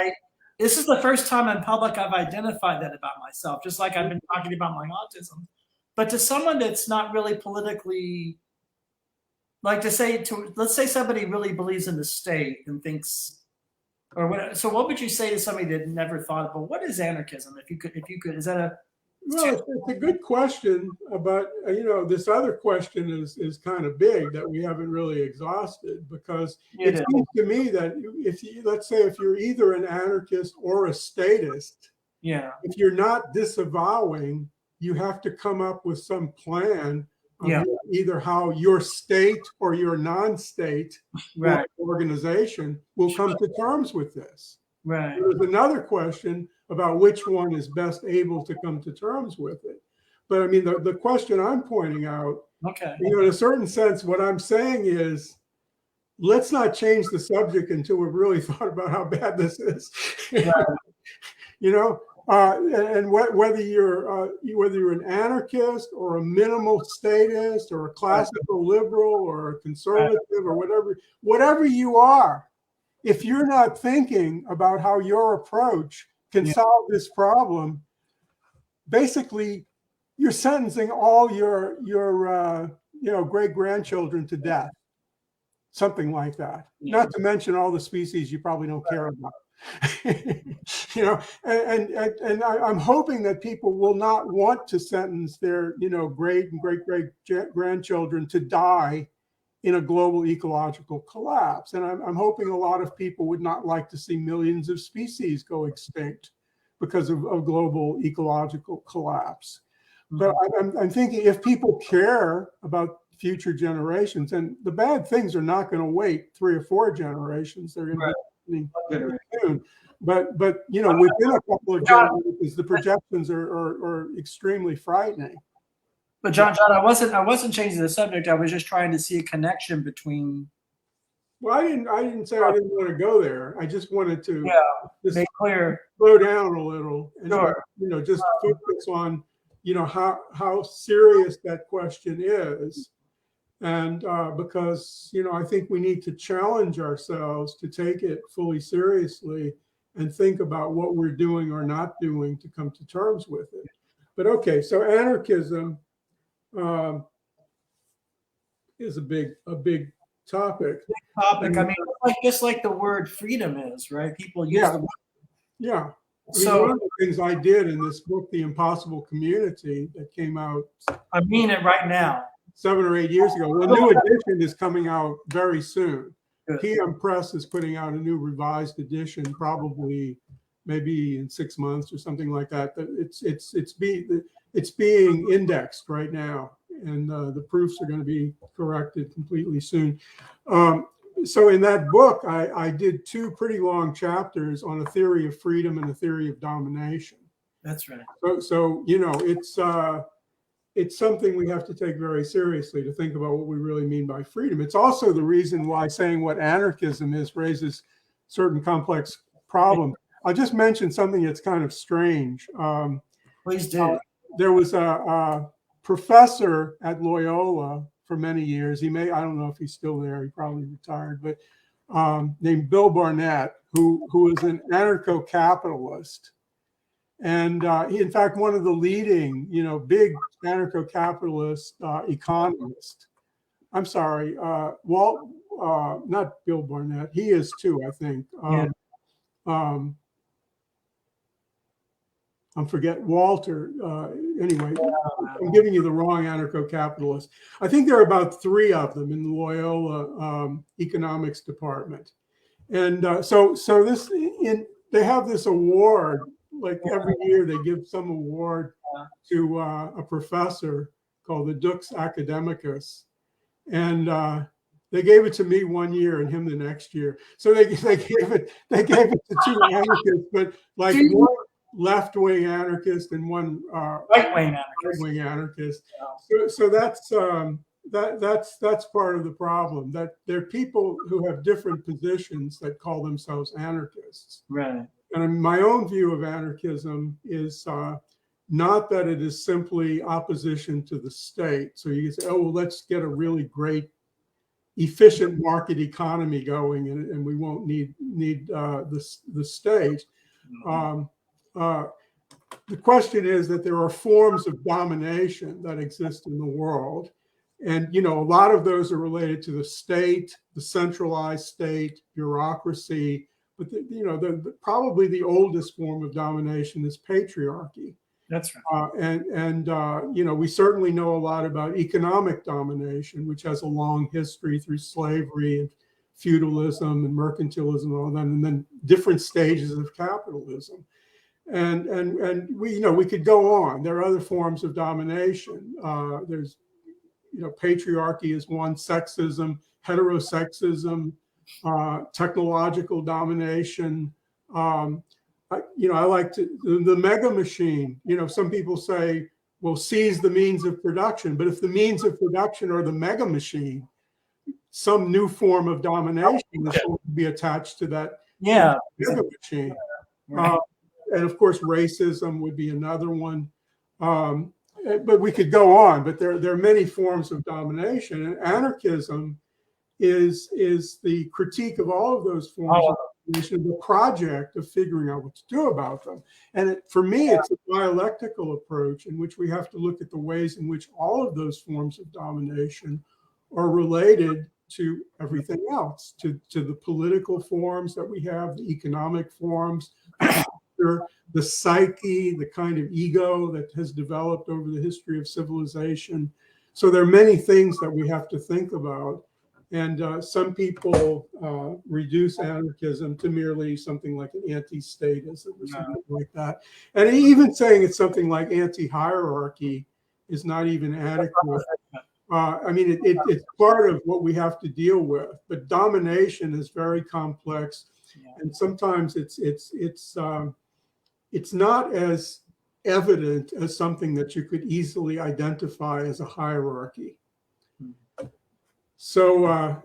this is the first time in public I've identified that about myself, just like I've been talking about my autism. But to someone that's not really politically, like let's say somebody really believes in the state and thinks, or what? So what would you say to somebody that never thought about what is anarchism? If you could, is that a? Well, it's a good question, but this other question is kind of big that we haven't really exhausted, because it seems to me that let's say if you're either an anarchist or a statist, if you're not disavowing, you have to come up with some plan of either how your state or your non-state organization will come to terms with this. Right. There's another question about which one is best able to come to terms with it. But I mean, the question I'm pointing out, in a certain sense, what I'm saying is, let's not change the subject until we've really thought about how bad this is. And whether you're an anarchist or a minimal statist or a classical liberal or a conservative or whatever you are, if you're not thinking about how your approach can solve this problem, basically you're sentencing all your great-grandchildren to death, something like that. Not to mention all the species you probably don't care about. And I'm hoping that people will not want to sentence their great and great-grandchildren to die in a global ecological collapse. And I'm hoping a lot of people would not like to see millions of species go extinct because of global ecological collapse. But I'm thinking, if people care about future generations, and the bad things are not going to wait 3 or 4 generations, they're going to be happening soon. But within a couple of generations, the projections are extremely frightening. But John, I wasn't changing the subject. I was just trying to see a connection between. Well, I didn't say I didn't want to go there. I just wanted to make clear, slow down a little, and just focus on how serious that question is, and because I think we need to challenge ourselves to take it fully seriously and think about what we're doing or not doing to come to terms with it. But okay, so anarchism is a big topic. I mean, just like the word freedom is, right? People use the word. Yeah. So one of the things I did in this book, The Impossible Community, that came out. I mean it right now. 7 or 8 years ago. Well, a new edition is coming out very soon. Good. PM Press is putting out a new revised edition, probably maybe in 6 months or something like that. It's being indexed right now, and the proofs are going to be corrected completely soon. So in that book, I did 2 pretty long chapters on a theory of freedom and a theory of domination. That's right. So it's something we have to take very seriously to think about what we really mean by freedom. It's also the reason why saying what anarchism is raises certain complex problems. I'll just mention something that's kind of strange. Please do. There was a professor at Loyola for many years. I don't know if he's still there. He probably retired, but named Bill Barnett, who was an anarcho-capitalist. And he, in fact, one of the leading, big anarcho-capitalist economists. I'm sorry, not Bill Barnett. He is too, I think. I forget Walter. Anyway, I'm giving you the wrong anarcho-capitalist. I think there are about 3 of them in the Loyola economics department, and so they have this award. Like every year, they give some award to a professor called the Dux Academicus, and they gave it to me one year and him the next year. So they gave it to 2 anarchists, but like one left-wing anarchist and one right-wing anarchist. So that's part of the problem, that there are people who have different positions that call themselves anarchists. Right. And my own view of anarchism is not that it is simply opposition to the state. So you can say, oh, well, let's get a really great, efficient market economy going, and we won't need the state. The question is that there are forms of domination that exist in the world. And, a lot of those are related to the state, the centralized state, bureaucracy. But probably the oldest form of domination is patriarchy. That's right. We certainly know a lot about economic domination, which has a long history through slavery and feudalism and mercantilism and all that, and then different stages of capitalism. And we could go on. There are other forms of domination. There's patriarchy is one, sexism, heterosexism, technological domination. I like the mega machine. Some people say, well, seize the means of production. But if the means of production are the mega machine, some new form of domination is going to be attached to that mega machine. Right. And of course, racism would be another one. But we could go on. But there are many forms of domination, and anarchism is the critique of all of those forms of domination, the project of figuring out what to do about them. And for me, it's a dialectical approach in which we have to look at the ways in which all of those forms of domination are related to everything else, to the political forms that we have, the economic forms, the psyche, the kind of ego that has developed over the history of civilization. So there are many things that we have to think about. And some people reduce anarchism to merely something like an anti-statism or something like that. And even saying it's something like anti-hierarchy is not even adequate. It's part of what we have to deal with. But domination is very complex, and sometimes it's not as evident as something that you could easily identify as a hierarchy. So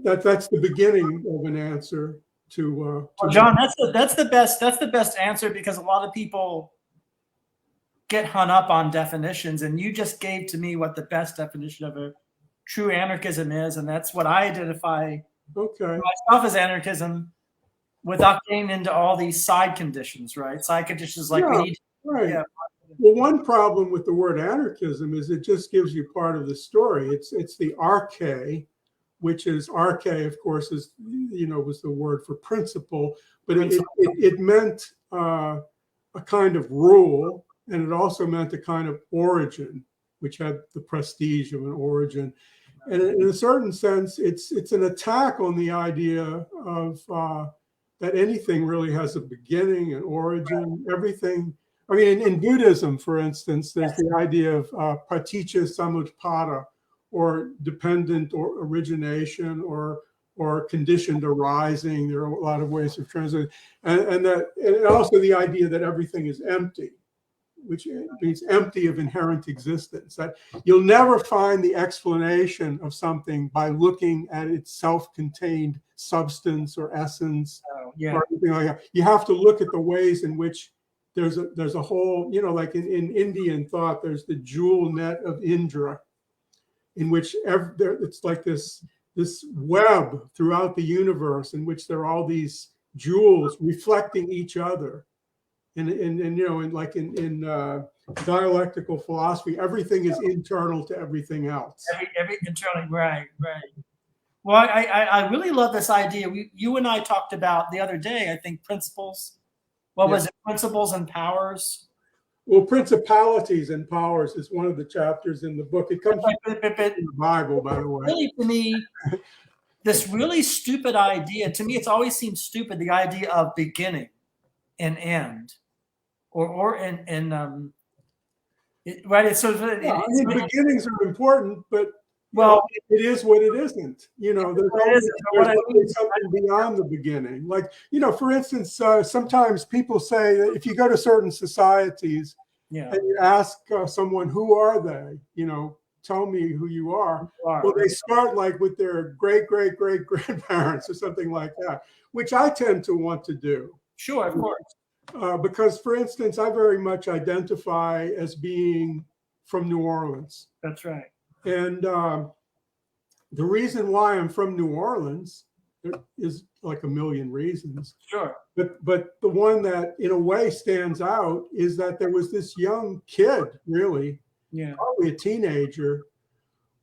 that's the beginning of an answer to John, that's the best answer, because a lot of people get hung up on definitions, and you just gave to me what the best definition of a true anarchism is, and that's what I identify myself as anarchism, without getting into all these side conditions, right? Side conditions like we need. Right. Yeah. Well, one problem with the word anarchism is it just gives you part of the story. It's the arche, which is arche, of course, is was the word for principle, but it meant a kind of rule, and it also meant a kind of origin, which had the prestige of an origin. And in a certain sense, it's an attack on the idea of that anything really has a beginning, an origin, everything. I mean, in Buddhism, for instance, there's the idea of paticca samutpada, or dependent or origination, or conditioned arising. There are a lot of ways of translating, and also the idea that everything is empty. which means empty of inherent existence. That you'll never find the explanation of something by looking at its self-contained substance or essence or anything like that. You have to look at the ways in which there's a whole, you know, like in Indian thought, there's the jewel net of Indra, in which it's like this web throughout the universe in which there are all these jewels reflecting each other. And you know, in dialectical philosophy, everything is internal to everything else. Every internally, right. Well, I really love this idea. You and I talked about the other day, I think, principles. What was it? Principles and powers. Well, principalities and powers is one of the chapters in the book. It comes from the Bible, by the way. Really, to me, this really stupid idea, to me, it's always seemed stupid, the idea of beginning and end. Right? It's sort of, beginnings are important, but well, it is what it isn't. You know, there's always something beyond the beginning. Like, you know, for instance, sometimes people say that if you go to certain societies and you ask someone, who are they? You know, tell me who you are. Well, they start like with their great-great-great-grandparents or something like that, which I tend to want to do. Sure, of course. Because, for instance, I very much identify as being from New Orleans. That's right. And the reason why I'm from New Orleans, there is like a million reasons. Sure. But the one that in a way stands out is that there was this young kid, really, probably a teenager,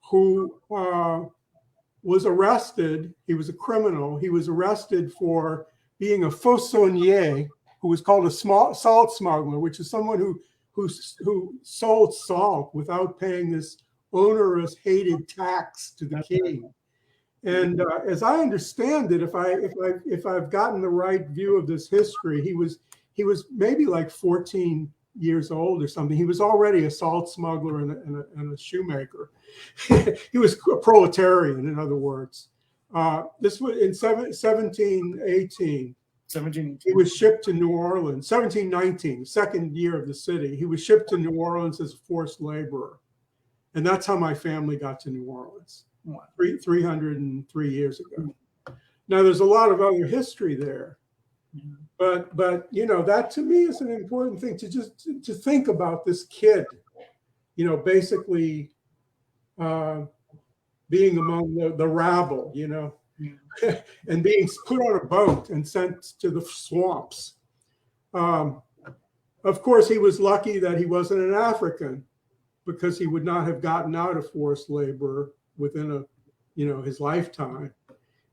who was arrested. He was a criminal. He was arrested for being a fauçonnier, who was called a salt smuggler, which is someone who sold salt without paying this onerous, hated tax to the king. And as I understand it, if I've gotten the right view of this history, he was maybe like 14 years old or something. He was already a salt smuggler and a shoemaker. He was a proletarian, in other words. This was in 1718. He was shipped to New Orleans. 1719, second year of the city. He was shipped to New Orleans as a forced laborer. And that's how my family got to New Orleans 303 years ago. Now, there's a lot of other history there. But you know, that to me is an important thing, to think about this kid, you know, basically being among the rabble, you know, and being put on a boat and sent to the swamps. Of course, he was lucky that he wasn't an African, because he would not have gotten out of forced labor within his lifetime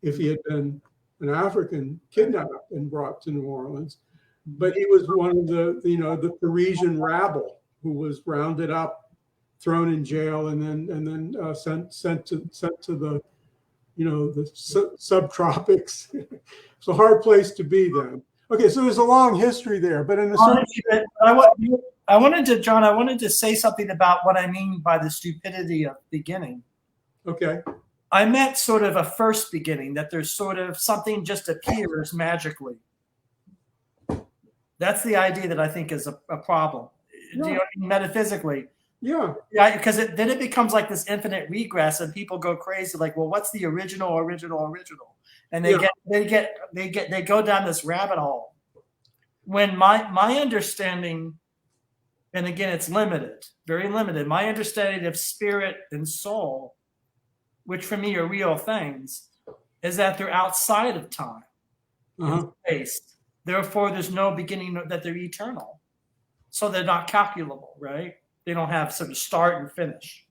if he had been an African kidnapped and brought to New Orleans. But he was one of the Parisian rabble who was rounded up, thrown in jail, and then sent to the subtropics. It's a hard place to be then. Okay, so there's a long history there, but in a certain I wanted to say something about what I mean by the stupidity of beginning. Okay. I meant sort of a first beginning, that there's sort of something just appears magically. That's the idea that I think is a problem. Do you know what I mean? Metaphysically. Yeah. Yeah, because then it becomes like this infinite regress, and people go crazy, like, well, what's the original? And they go down this rabbit hole. When my understanding, and again, it's limited, very limited. My understanding of spirit and soul, which for me are real things, is that they're outside of time and space. Therefore, there's no beginning, that they're eternal. So they're not calculable, right? They don't have sort of start and finish.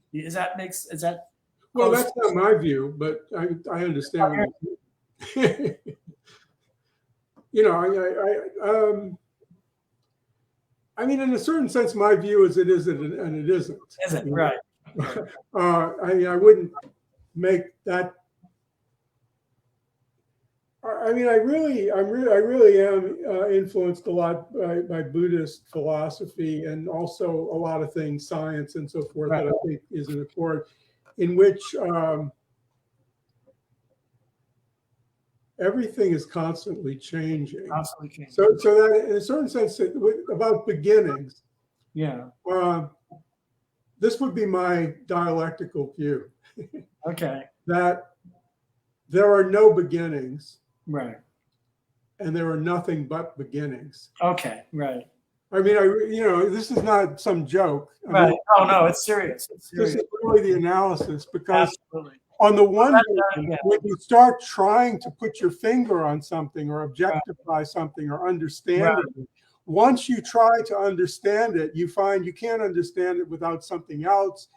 Well, that's not my view, but I understand. I mean, in a certain sense, my view is it is and it isn't. Isn't, right. I wouldn't make that. I mean, I really am influenced a lot by Buddhist philosophy, and also a lot of things, science and so forth, that I think is in accord, in which everything is constantly changing. So that in a certain sense, about beginnings, Yeah. This would be my dialectical view. Okay. That there are no beginnings. Right. And there are nothing but beginnings. Okay. Right. I mean, this is not some joke. Right. I mean, Oh no, it's serious. It's serious. this is really the analysis, because Absolutely. on the one hand, Yeah. when you start trying to put your finger on something or objectify something or understand it, once you try to understand it, you find you can't understand it without something else,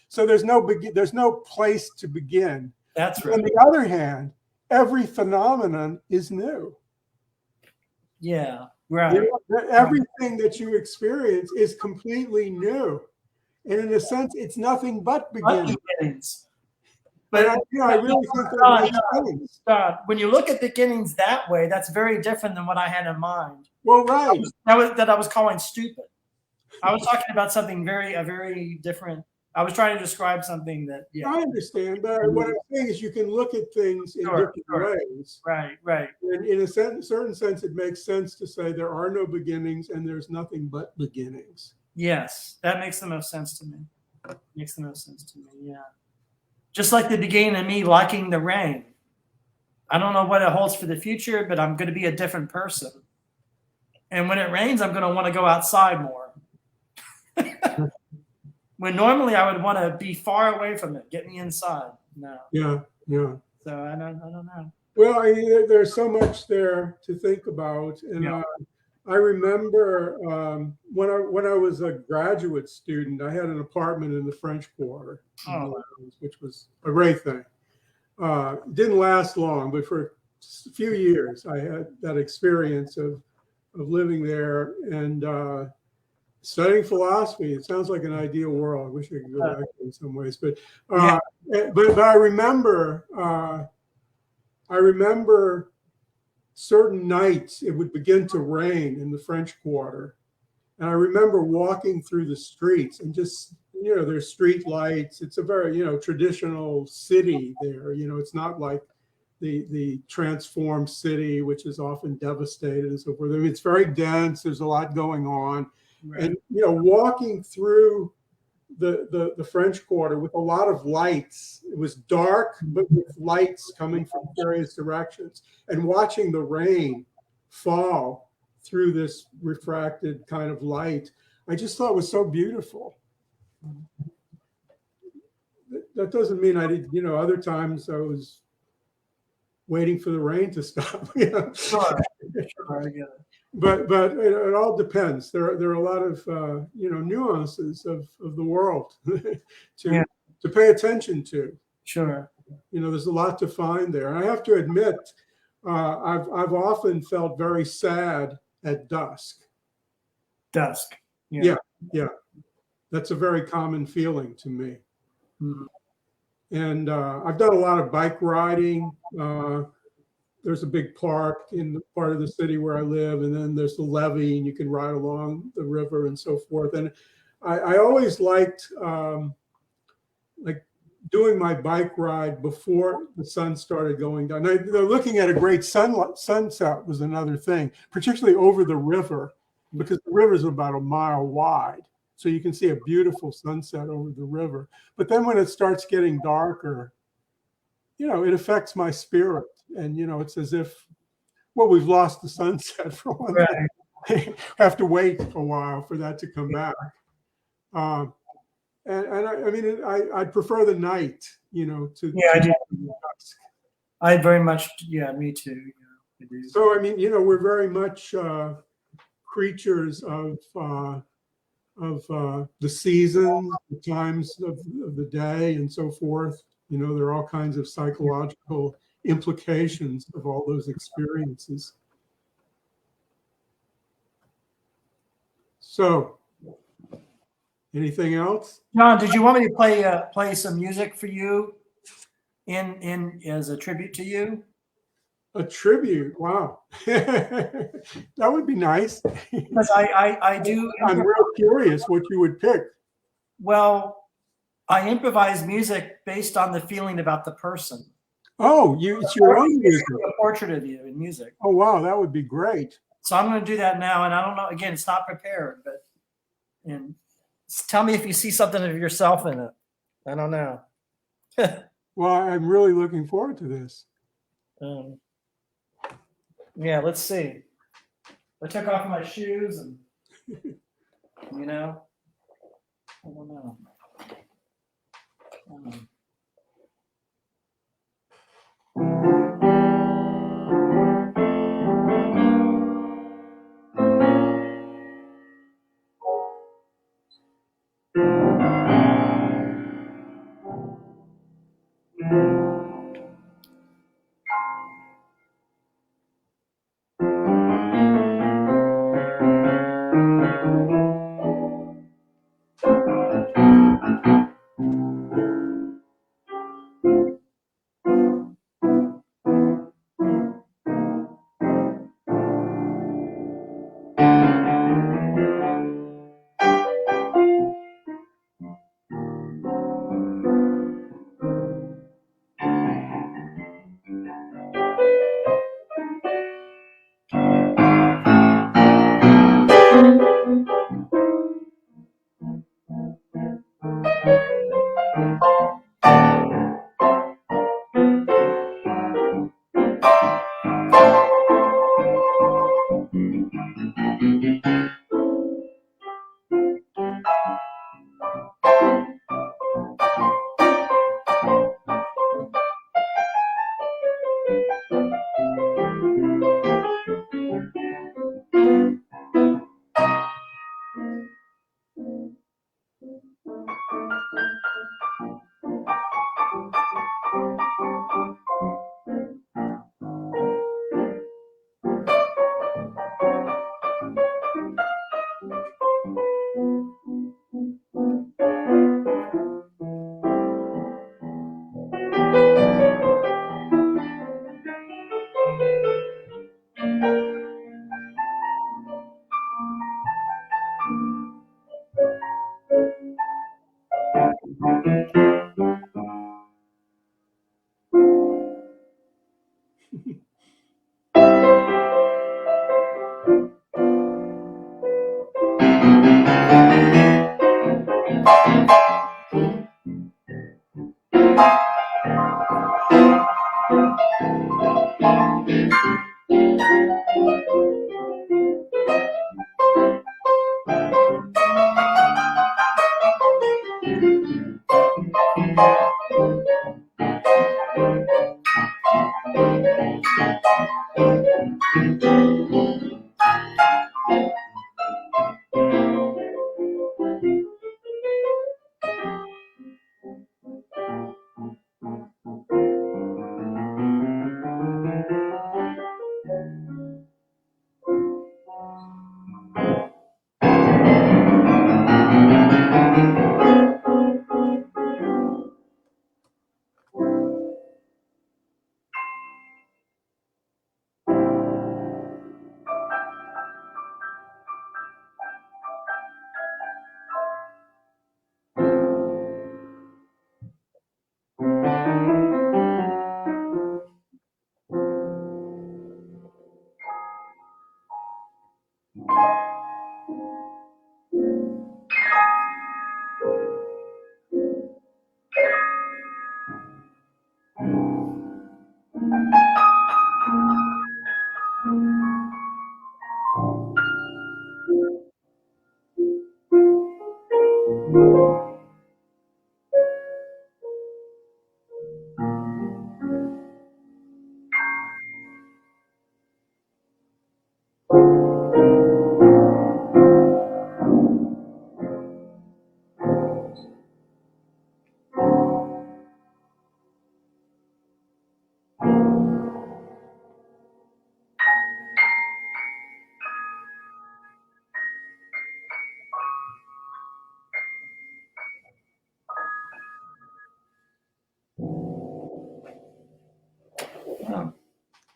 so there's no place to begin. That's right. On the other hand, every phenomenon is new. Yeah. Right. Everything that you experience is completely new. And in a sense, it's nothing but beginnings. But I really think that makes sense. When you look at beginnings that way, that's very different than what I had in mind. Well, right. That I was calling stupid. I was talking about something very different. I was trying to describe something that, yeah. I understand, but what I'm saying is you can look at things in different ways. Right. And in a certain sense, it makes sense to say there are no beginnings and there's nothing but beginnings. Yes, that makes the most sense to me. Yeah. Just like the beginning of me liking the rain. I don't know what it holds for the future, but I'm going to be a different person. And when it rains, I'm going to want to go outside more. When normally I would want to be far away from it, get me inside. No. Yeah. So I don't know. Well, there's so much there to think about, and I remember when I was a graduate student, I had an apartment in the French Quarter, which was a great thing. Didn't last long, but for a few years, I had that experience of living there and studying philosophy. It sounds like an ideal world. I wish I could go back in some ways, but I remember certain nights it would begin to rain in the French Quarter, and I remember walking through the streets and just there's street lights. It's a very traditional city there. It's not like the transformed city, which is often devastated and so forth. I mean, it's very dense. There's a lot going on. Right. And walking through the French Quarter with a lot of lights. It was dark, but with lights coming from various directions, and watching the rain fall through this refracted kind of light, I just thought was so beautiful. That doesn't mean I did. Other times I was waiting for the rain to stop. Sure, I get it. But it all depends. There are a lot of nuances of the world to pay attention to. Sure. There's a lot to find there. And I have to admit, I've often felt very sad at dusk. Dusk. Yeah. That's a very common feeling to me. Mm-hmm. And I've done a lot of bike riding. There's a big park in the part of the city where I live, and then there's the levee, and you can ride along the river and so forth. And I always liked doing my bike ride before the sun started going down. Now, looking at a great sunset was another thing, particularly over the river, because the river is about a mile wide. So you can see a beautiful sunset over the river. But then when it starts getting darker, it affects my spirit. And, it's as if, we've lost the sunset for one thing. I have to wait a while for that to come back. And I mean, I'd prefer the night, to I do. Dusk. I very much, me too. So, I mean, we're very much creatures of the seasons, the times of the day and so forth. There are all kinds of psychological implications of all those experiences. So, anything else? John, did you want me to play some music for you in as a tribute to you? A tribute? Wow. That would be nice. Because I do. I'm real curious what you would pick. Well, I improvise music based on the feeling about the person. Oh, it's your own music. A portrait of you in music. Oh, wow, that would be great. So I'm going to do that now. And I don't know, again, it's not prepared, but and tell me if you see something of yourself in it. I don't know. Well, I'm really looking forward to this. Yeah, let's see. I took off my shoes and, you know, I don't know.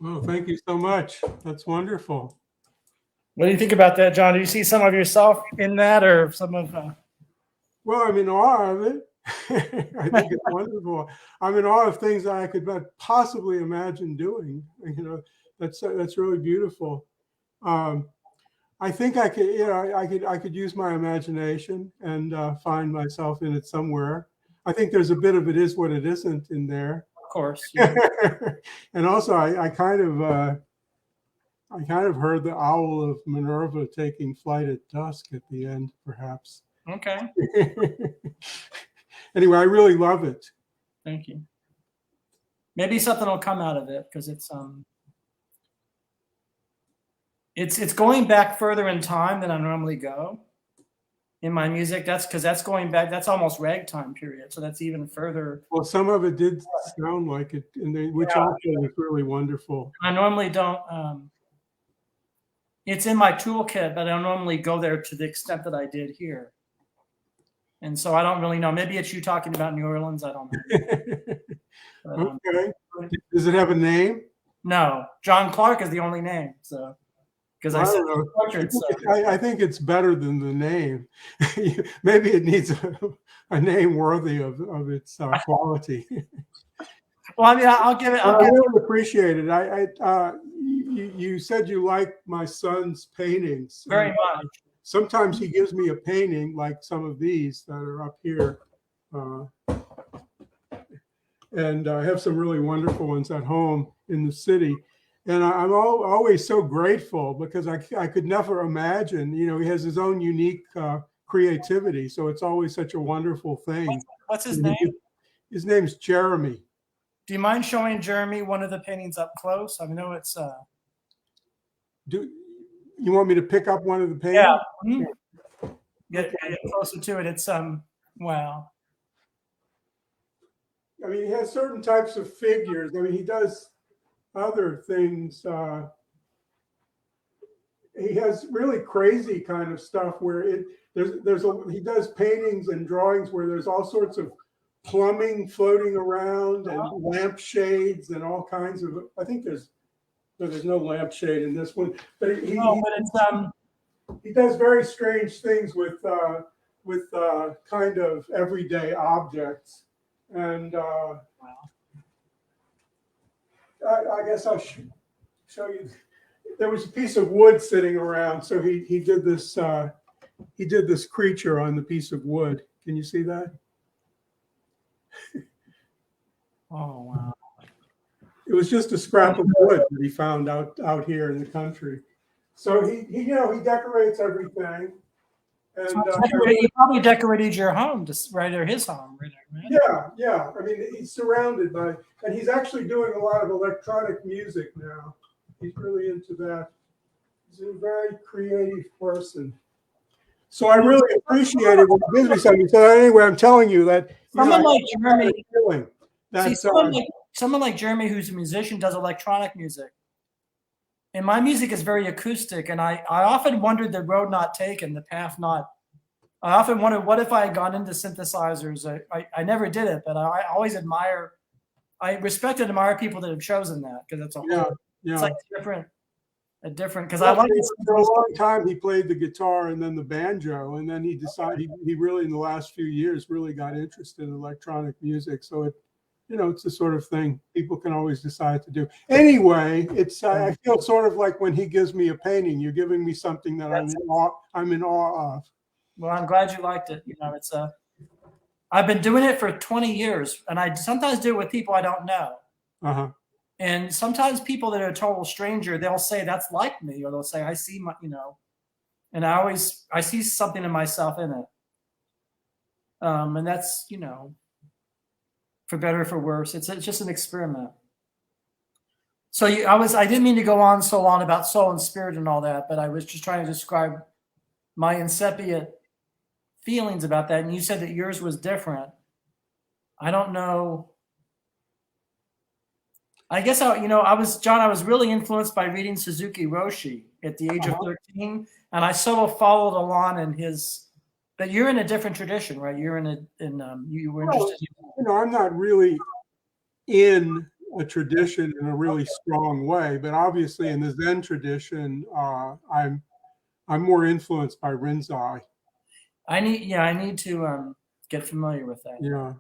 Oh, thank you so much. That's wonderful. What do you think about that, John? Do you see some of yourself in that, or some of? Well, I'm in awe of it. I think it's wonderful. I'm in awe of things that I could not possibly imagine doing. You know, that's really beautiful. I think I could, I could use my imagination and find myself in it somewhere. I think there's a bit of it is what it isn't in there. Of course. Yeah. And also, I kind of heard the owl of Minerva taking flight at dusk at the end, perhaps. Okay. Anyway, I really love it. Thank you. Maybe something will come out of it because it's going back further in time than I normally go in my music. That's because that's going back. That's almost ragtime period. So that's even further. Well, some of it did sound like it, which also was really wonderful. I normally don't. It's in my toolkit, but I don't normally go there to the extent that I did here. And so I don't really know. Maybe it's you talking about New Orleans. I don't know. But, okay. Does it have a name? No. John Clark is the only name. So, because I said portrait. I think it's better than the name. Maybe it needs a name worthy of its quality. Well, I mean, I'll give it. I really appreciate it. You said you like my son's paintings. Very much. Sometimes he gives me a painting like some of these that are up here. And I have some really wonderful ones at home in the city. And I'm always so grateful because I could never imagine, he has his own unique creativity. So it's always such a wonderful thing. What's his name? His name's Jeremy. Do you mind showing Jeremy one of the paintings up close? I know it's. Do you want me to pick up one of the paintings? Yeah. Mm-hmm. Get closer to it. It's wow. I mean, he has certain types of figures. I mean, he does other things. He has really crazy kind of stuff where he does paintings and drawings where there's all sorts of plumbing floating around and lampshades and all kinds of. I think there's no lampshade in this one, but he does very strange things with kind of everyday objects. And I guess I'll show you. There was a piece of wood sitting around, so he did this creature on the piece of wood. Can you see that? Oh wow! It was just a scrap of wood that he found out here in the country. So he decorates everything. And he probably decorated your home, right, or his home, right? Yeah. I mean, he's surrounded by, and he's actually doing a lot of electronic music now. He's really into that. He's a very creative person. So I really appreciate it when he gives me something. So anyway, I'm telling you that someone like Jeremy, someone like Jeremy, who's a musician, does electronic music. And my music is very acoustic, and I often wondered the road not taken, the path not. I often wondered, what if I had gone into synthesizers? I never did it, but I always respect and admire people that have chosen that, because it's it's like a different. Because I like for a long time he played the guitar and then the banjo, and then he decided he really in the last few years really got interested in electronic music. So it's the sort of thing people can always decide to do. Anyway, I feel sort of like when he gives me a painting, you're giving me something that I'm in awe of. Well, I'm glad you liked it. It's I've been doing it for 20 years, and I sometimes do it with people I don't know. Uh-huh. And sometimes people that are a total stranger, they'll say that's like me, or they'll say I see my, and I see something in myself in it. And that's for better or for worse, it's just an experiment. So I didn't mean to go on so long about soul and spirit and all that, but I was just trying to describe my incipient feelings about that. And you said that yours was different. I don't know. I guess I was really influenced by reading Suzuki Roshi at the age of 13, and I sort of followed along in his. But you're in a different tradition, right? You're you were interested. I'm not really in a tradition in a really strong way, but obviously in the Zen tradition, I'm more influenced by Rinzai. I need to get familiar with that. Yeah.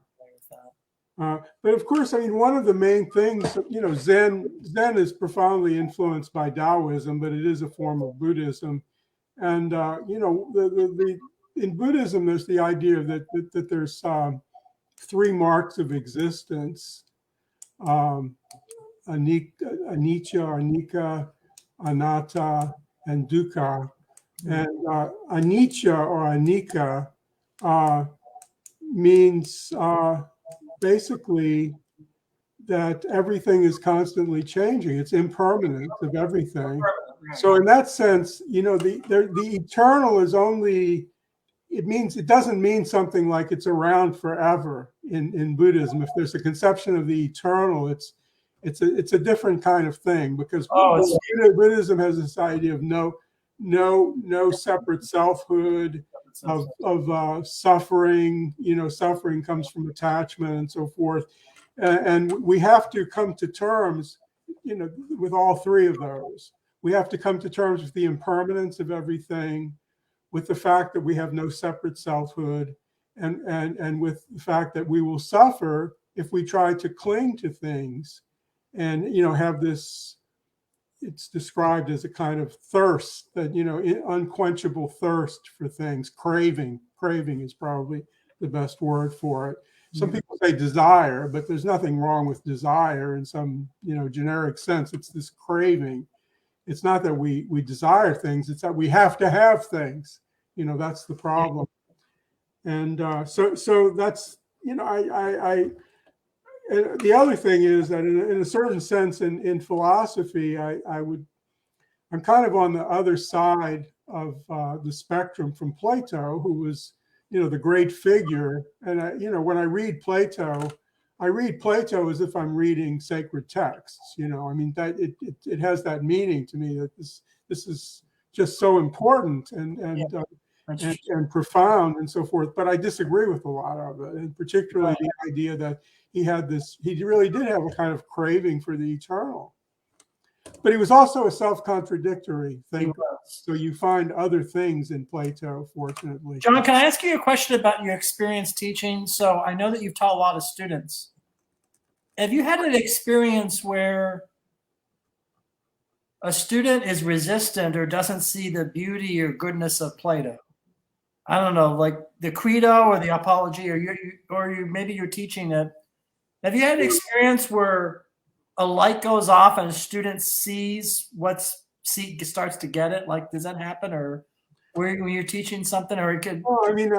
But of course, I mean, one of the main things, Zen is profoundly influenced by Taoism, but it is a form of Buddhism. And in Buddhism, there's the idea that there's three marks of existence: anicca, anicca, anatta, and dukkha. And anicca or anicca means basically that everything is constantly changing. It's impermanence of everything. So in that sense, the eternal is only, it doesn't mean something like it's around forever in Buddhism. If there's a conception of the eternal, it's a different kind of thing, because Buddhism has this idea of no separate selfhood, of suffering. Suffering comes from attachment and so forth. And we have to come to terms, with all three of those. We have to come to terms with the impermanence of everything, with the fact that we have no separate selfhood, and with the fact that we will suffer if we try to cling to things and, have this, it's described as a kind of thirst, that, unquenchable thirst for things. Craving is probably the best word for it. Some people say desire, but there's nothing wrong with desire in some, generic sense. It's this craving. It's not that we desire things, it's that we have to have things. That's the problem. And so that's, and the other thing is that in a certain sense in philosophy, I'm kind of on the other side of the spectrum from Plato, who was, the great figure. And when I read Plato as if I'm reading sacred texts. I mean, that it has that meaning to me, that this is just so important and profound and so forth. But I disagree with a lot of it, and particularly the idea that he really did have a kind of craving for the eternal. But he was also a self-contradictory thinker. So you find other things in Plato, fortunately. John, can I ask you a question about your experience teaching? So I know that you've taught a lot of students. Have you had an experience where a student is resistant or doesn't see the beauty or goodness of Plato? I don't know, like the Credo or the Apology, maybe you're teaching it. Have you had an experience where a light goes off and a student sees starts to get it? Like, does that happen, or when you're teaching something, or it could? Well, I mean,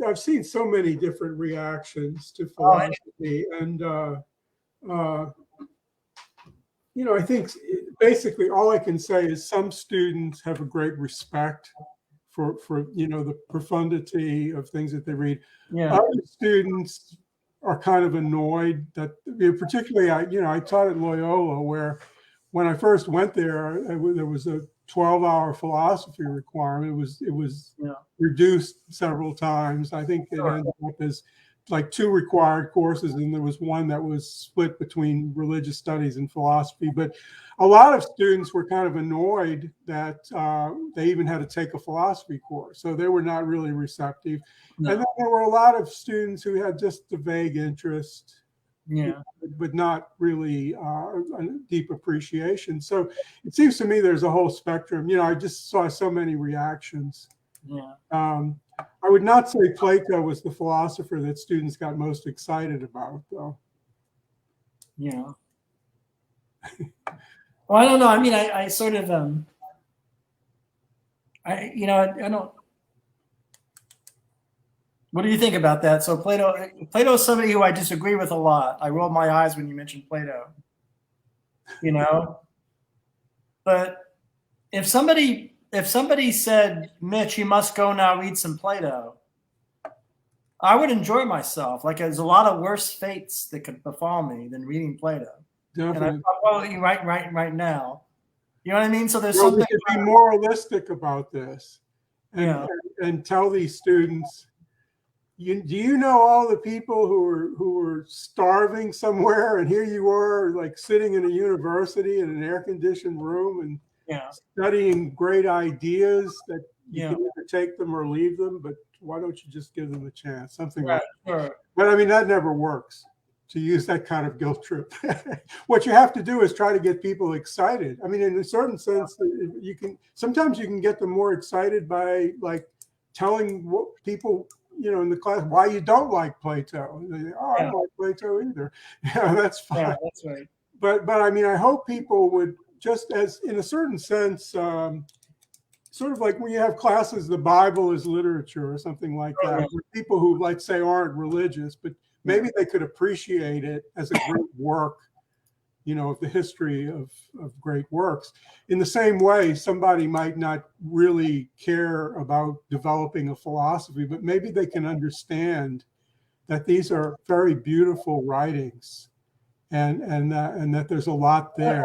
I've seen so many different reactions to philosophy, and I think basically all I can say is some students have a great respect for the profundity of things that they read. Yeah. Other students are kind of annoyed that, particularly I taught at Loyola, where when I first went there, there was a 12-hour philosophy requirement. It was reduced several times. I think it ended up as like 2 required courses, and there was one that was split between religious studies and philosophy. But a lot of students were kind of annoyed that they even had to take a philosophy course. So they were not really receptive. No. And then there were a lot of students who had just a vague interest, but not really a deep appreciation. So it seems to me there's a whole spectrum. I just saw so many reactions. Yeah. I would not say Plato was the philosopher that students got most excited about, though. Yeah. Well, I don't know. I mean, I sort of, I don't. What do you think about that? So Plato is somebody who I disagree with a lot. I rolled my eyes when you mentioned Plato. But if somebody said, Mitch, you must go now read some Plato, I would enjoy myself. Like, there's a lot of worse fates that could befall me than reading Plato. Definitely. And I thought, well, you right now. You know what I mean? So there's something. We should be moralistic about this, and tell these students, do you know all the people who were starving somewhere, and here you are, like sitting in a university in an air-conditioned room and studying great ideas that you can either take them or leave them, but why don't you just give them a chance? Something like that. Sure. But I mean, that never works. to use that kind of guilt trip. What you have to do is try to get people excited. I mean, in a certain sense, sometimes you can get them more excited by like telling what people, in the class, why you don't like Plato. And they, I don't like Plato either. Yeah, that's fine. Yeah, that's right. But I mean, I hope people would just, as in a certain sense, sort of like when you have classes, the Bible is literature or something like that, where people who, like, say, aren't religious, but maybe they could appreciate it as a great work, of the history of great works. In the same way, somebody might not really care about developing a philosophy, but maybe they can understand that these are very beautiful writings, and that there's a lot there.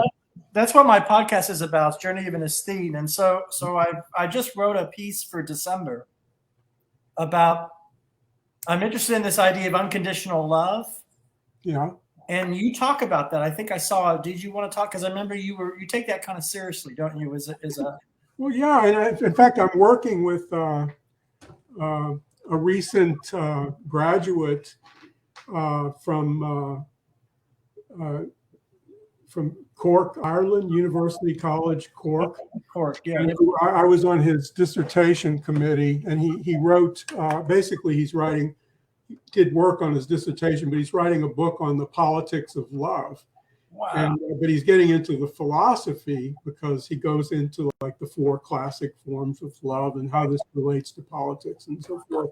That's what my podcast is about, Journey of an Aesthete. And so I just wrote a piece for December about, I'm interested in this idea of unconditional love. Yeah. And you talk about that. I think I saw, did you want to talk? Because I remember you take that kind of seriously, don't you? Well, yeah. And in fact, I'm working with a recent graduate from Cork, Ireland, University College Cork. Cork, yeah. I was on his dissertation committee, and he wrote, basically he did work on his dissertation, but he's writing a book on the politics of love. Wow. But he's getting into the philosophy because he goes into like the 4 classic forms of love and how this relates to politics and so forth.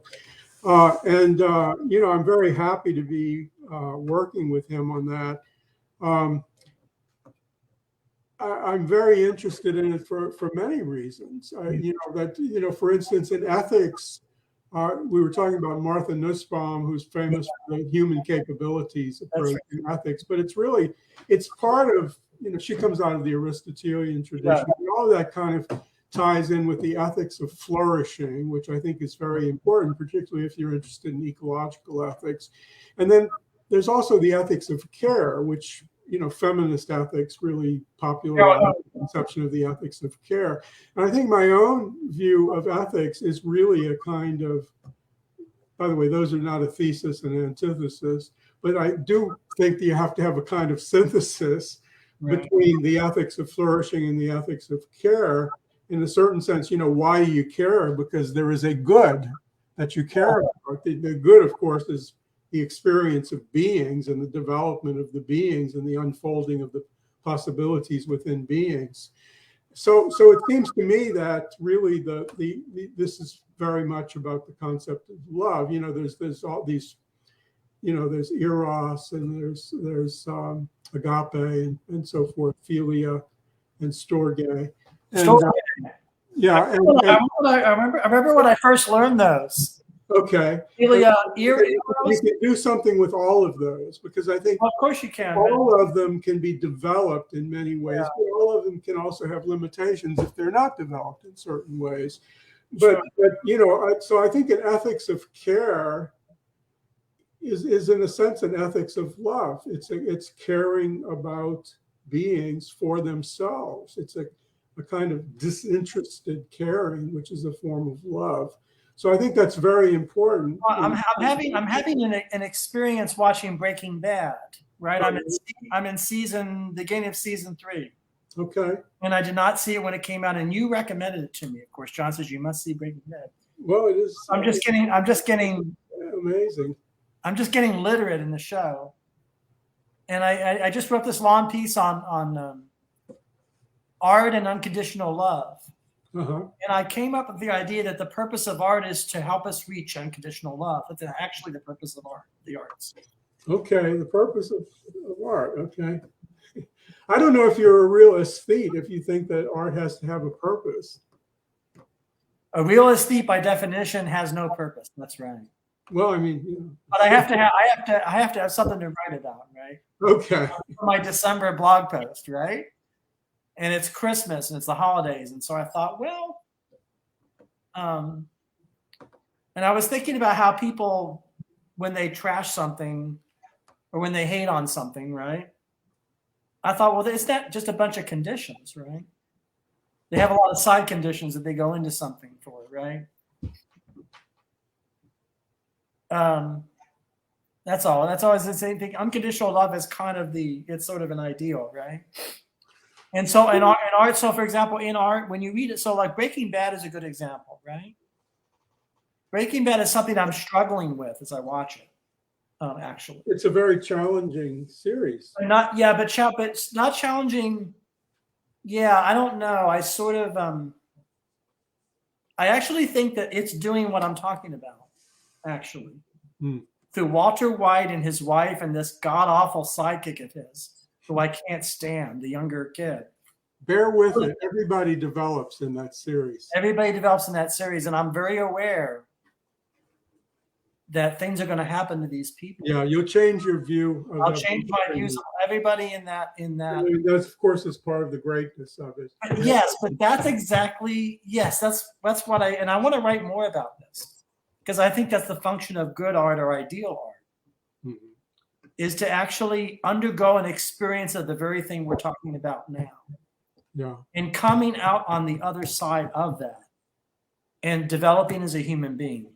I'm very happy to be working with him on that. I'm very interested in it for many reasons. For instance, in ethics, we were talking about Martha Nussbaum, who's famous for the human capabilities approach in ethics, but it's part of, she comes out of the Aristotelian tradition. And all of that kind of ties in with the ethics of flourishing, which I think is very important, particularly if you're interested in ecological ethics. And then there's also the ethics of care, which feminist ethics really popularized the conception of the ethics of care. And I think my own view of ethics is really a kind of, by the way, those are not a thesis and antithesis, but I do think that you have to have a kind of synthesis between the ethics of flourishing and the ethics of care. In a certain sense, why do you care? Because there is a good that you care about. The good, of course, is the experience of beings and the development of the beings and the unfolding of the possibilities within beings. So it seems to me that really this is very much about the concept of love. There's all these, there's eros and there's agape and so forth, philia and storge. I remember when I first learned those. Okay. You can do something with all of those, because I think of course you can. All of them can be developed in many ways, but all of them can also have limitations if they're not developed in certain ways. But so I think an ethics of care is in a sense an ethics of love. It's caring about beings for themselves. It's a kind of disinterested caring, which is a form of love. So I think that's very important. I'm having an experience watching Breaking Bad, right? I'm in the beginning of season 3. Okay. And I did not see it when it came out, and you recommended it to me. Of course, John says you must see Breaking Bad. Well, it is. I'm just getting amazing. I'm just getting literate in the show, and I just wrote this long piece on art and unconditional love. Uh-huh. And I came up with the idea that the purpose of art is to help us reach unconditional love. That's actually the purpose of art, the arts. Okay, the purpose of art. Okay. I don't know if you're a real aesthete if you think that art has to have a purpose. A real aesthete, by definition, has no purpose. That's right. Well, I mean, but I have to have something to write about, right? Okay. For my December blog post, right? And it's Christmas and it's the holidays. And so I thought, well, and I was thinking about how people, when they trash something or when they hate on something, right? I thought, well, it's not just a bunch of conditions, right? They have a lot of side conditions that they go into something for, right? And That's all. That's always the same thing. Unconditional love is kind of it's sort of an ideal, right? And so in art, so for example, in art, when you read it, so like Breaking Bad is a good example, right? Breaking Bad is something I'm struggling with as I watch it, actually. It's a very challenging series. But it's not challenging. Yeah, I don't know. I sort of, I actually think that it's doing what I'm talking about, actually. Through Walter White and his wife and this god-awful sidekick of his, who I can't stand, the younger kid. Bear with it. Everybody develops in that series. Everybody develops in that series, and I'm very aware that things are going to happen to these people. Yeah, you'll change your view. I'll change my views of everybody in that. I mean, that's, of course, is part of the greatness of it. Yes, but that's exactly, yes, that's what I want to write more about this, because I think that's the function of good art or ideal art, is to actually undergo an experience of the very thing we're talking about now. Yeah. And coming out on the other side of that and developing as a human being.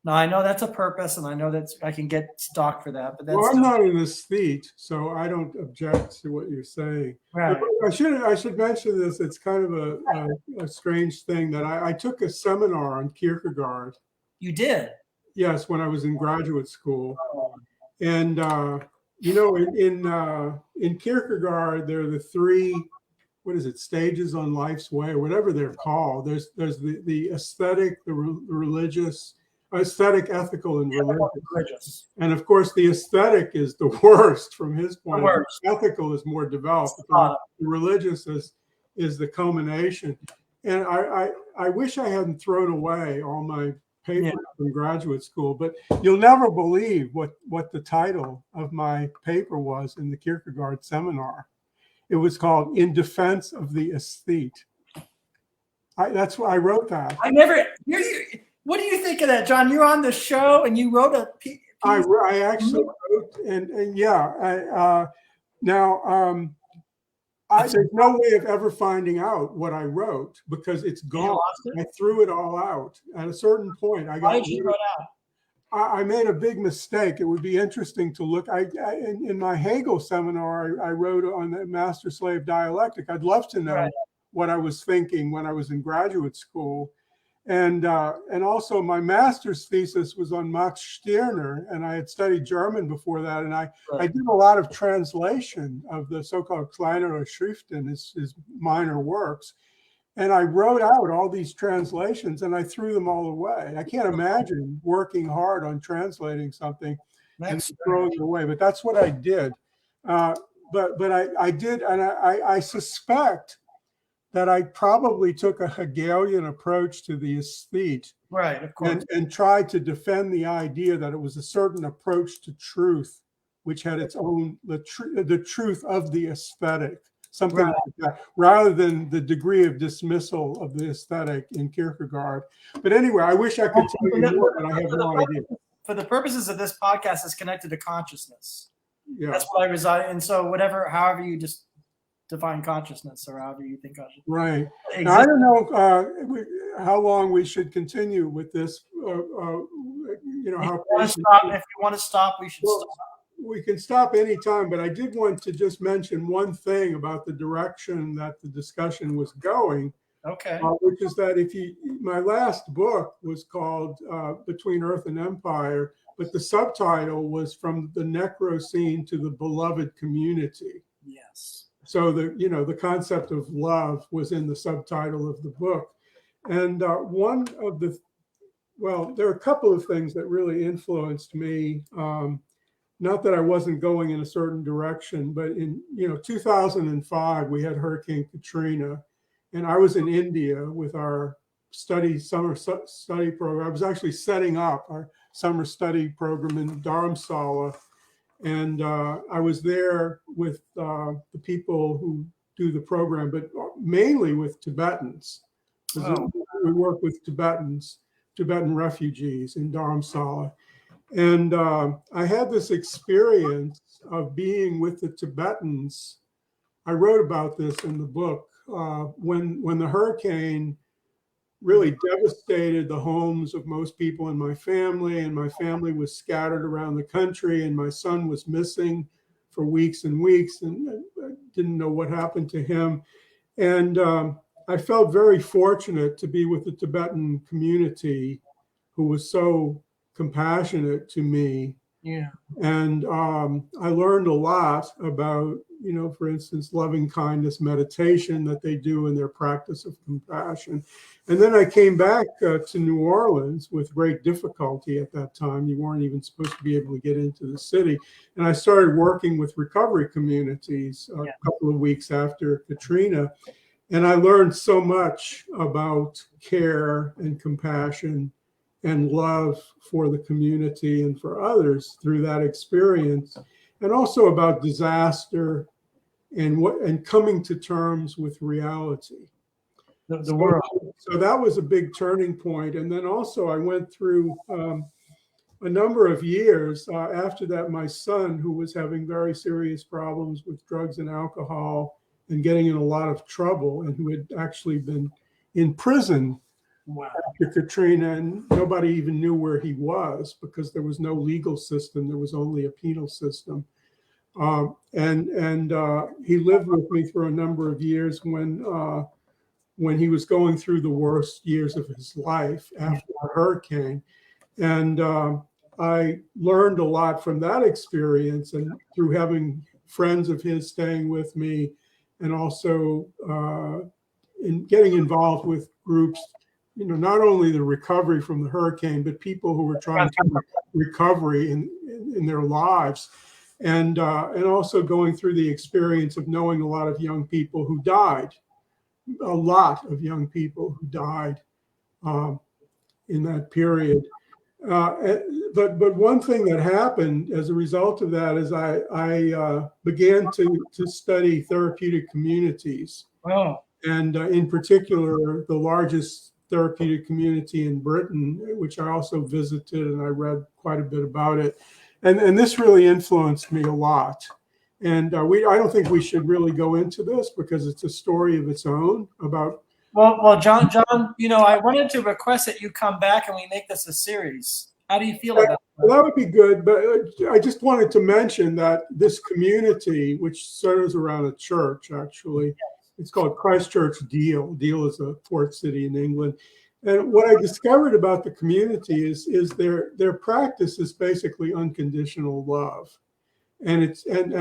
Now, I know that's a purpose, and I know that I can get stock for that. But that's I'm not an aesthete, so I don't object to what you're saying. Right. I should mention this. It's kind of a strange thing that I took a seminar on Kierkegaard. You did? Yes, when I was in graduate school. And you know, in Kierkegaard, there are the three, what is it, stages on life's way, or whatever they're called. There's the aesthetic, the religious. Aesthetic, ethical, and religious. And of course, the aesthetic is the worst from his point of view. Ethical is more developed. The religious is the culmination. And I wish I hadn't thrown away all my papers from graduate school, but you'll never believe what the title of my paper was in the Kierkegaard seminar. It was called "In Defense of the Aesthete." That's why I wrote that. What do you think of that, John? You're on the show and you wrote a piece. I actually wrote, and yeah. There's no way of ever finding out what I wrote because it's gone. I threw it all out. At a certain point, Why did you throw it out? I made a big mistake. It would be interesting to look. In my Hegel seminar, I wrote on the master-slave dialectic. I'd love to know what I was thinking when I was in graduate school. And also my master's thesis was on Max Stirner, and I had studied German before that, and I did a lot of translation of the so-called kleinere Schriften, his minor works, and I wrote out all these translations and I threw them all away. I can't imagine working hard on translating something and throwing it away, but that's what I did. But I did, and I suspect that I probably took a Hegelian approach to the aesthete, right? Of course, and tried to defend the idea that it was a certain approach to truth, which had its own the truth of the aesthetic, something like that, rather than the degree of dismissal of the aesthetic in Kierkegaard. But anyway, I wish I could tell you more, but I have no idea. For the purposes of this podcast, it's connected to consciousness. Yeah, that's what I reside. And so, however you just define consciousness, or however you think consciousness. Right. Now, I don't know how long we should continue with this. If you want to stop, we should stop. We can stop anytime, but I did want to just mention one thing about the direction that the discussion was going. Okay. Which is that my last book was called Between Earth and Empire, but the subtitle was From the Necrocene to the Beloved Community. Yes. So the concept of love was in the subtitle of the book. And there are a couple of things that really influenced me. Not that I wasn't going in a certain direction, but in 2005, we had Hurricane Katrina, and I was in India with our summer study program. I was actually setting up our summer study program in Dharamsala. And I was there with the people who do the program, but mainly with Tibetans. We work with Tibetan refugees in Dharamsala. And I had this experience of being with the Tibetans. I wrote about this in the book. When the hurricane really devastated the homes of most people in my family, and my family was scattered around the country, and my son was missing for weeks and weeks, and I didn't know what happened to him. And I felt very fortunate to be with the Tibetan community who was so compassionate to me. Yeah. And I learned a lot about, for instance, loving kindness meditation that they do in their practice of compassion. And then I came back to New Orleans with great difficulty at that time. You weren't even supposed to be able to get into the city. And I started working with recovery communities a couple of weeks after Katrina. And I learned so much about care and compassion and love for the community and for others through that experience, and also about disaster and coming to terms with reality. The world. So that was a big turning point. And then also I went through a number of years after that. My son, who was having very serious problems with drugs and alcohol and getting in a lot of trouble, and who had actually been in prison after Katrina, and nobody even knew where he was because there was no legal system. There was only a penal system. And he lived with me for a number of years when he was going through the worst years of his life after a hurricane. And I learned a lot from that experience, and through having friends of his staying with me, and also in getting involved with groups, not only the recovery from the hurricane, but people who were trying to recovery in their lives. And also going through the experience of knowing a lot of young people who died, a lot of young people who died in that period. But one thing that happened as a result of that is I began to study therapeutic communities. Oh. And in particular, the largest therapeutic community in Britain, which I also visited, and I read quite a bit about it. And this really influenced me a lot. And I don't think we should really go into this because it's a story of its own about. Well, John, I wanted to request that you come back and we make this a series. How do you feel about that? Well, that would be good, but I just wanted to mention that this community, which centers around a church, actually, it's called Christchurch Deal. Deal is a port city in England. And what I discovered about the community is their practice is basically unconditional love. And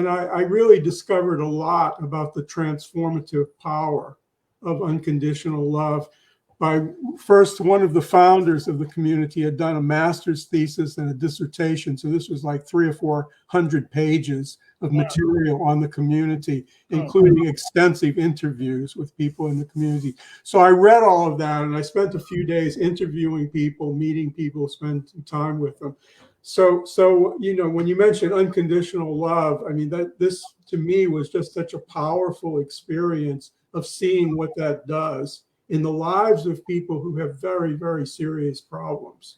I really discovered a lot about the transformative power of unconditional love. First, one of the founders of the community had done a master's thesis and a dissertation. So this was like 300 or 400 pages of material on the community, including extensive interviews with people in the community. So I read all of that, and I spent a few days interviewing people, meeting people, spending time with them. So when you mention unconditional love, I mean, this to me was just such a powerful experience of seeing what that does in the lives of people who have very, very serious problems.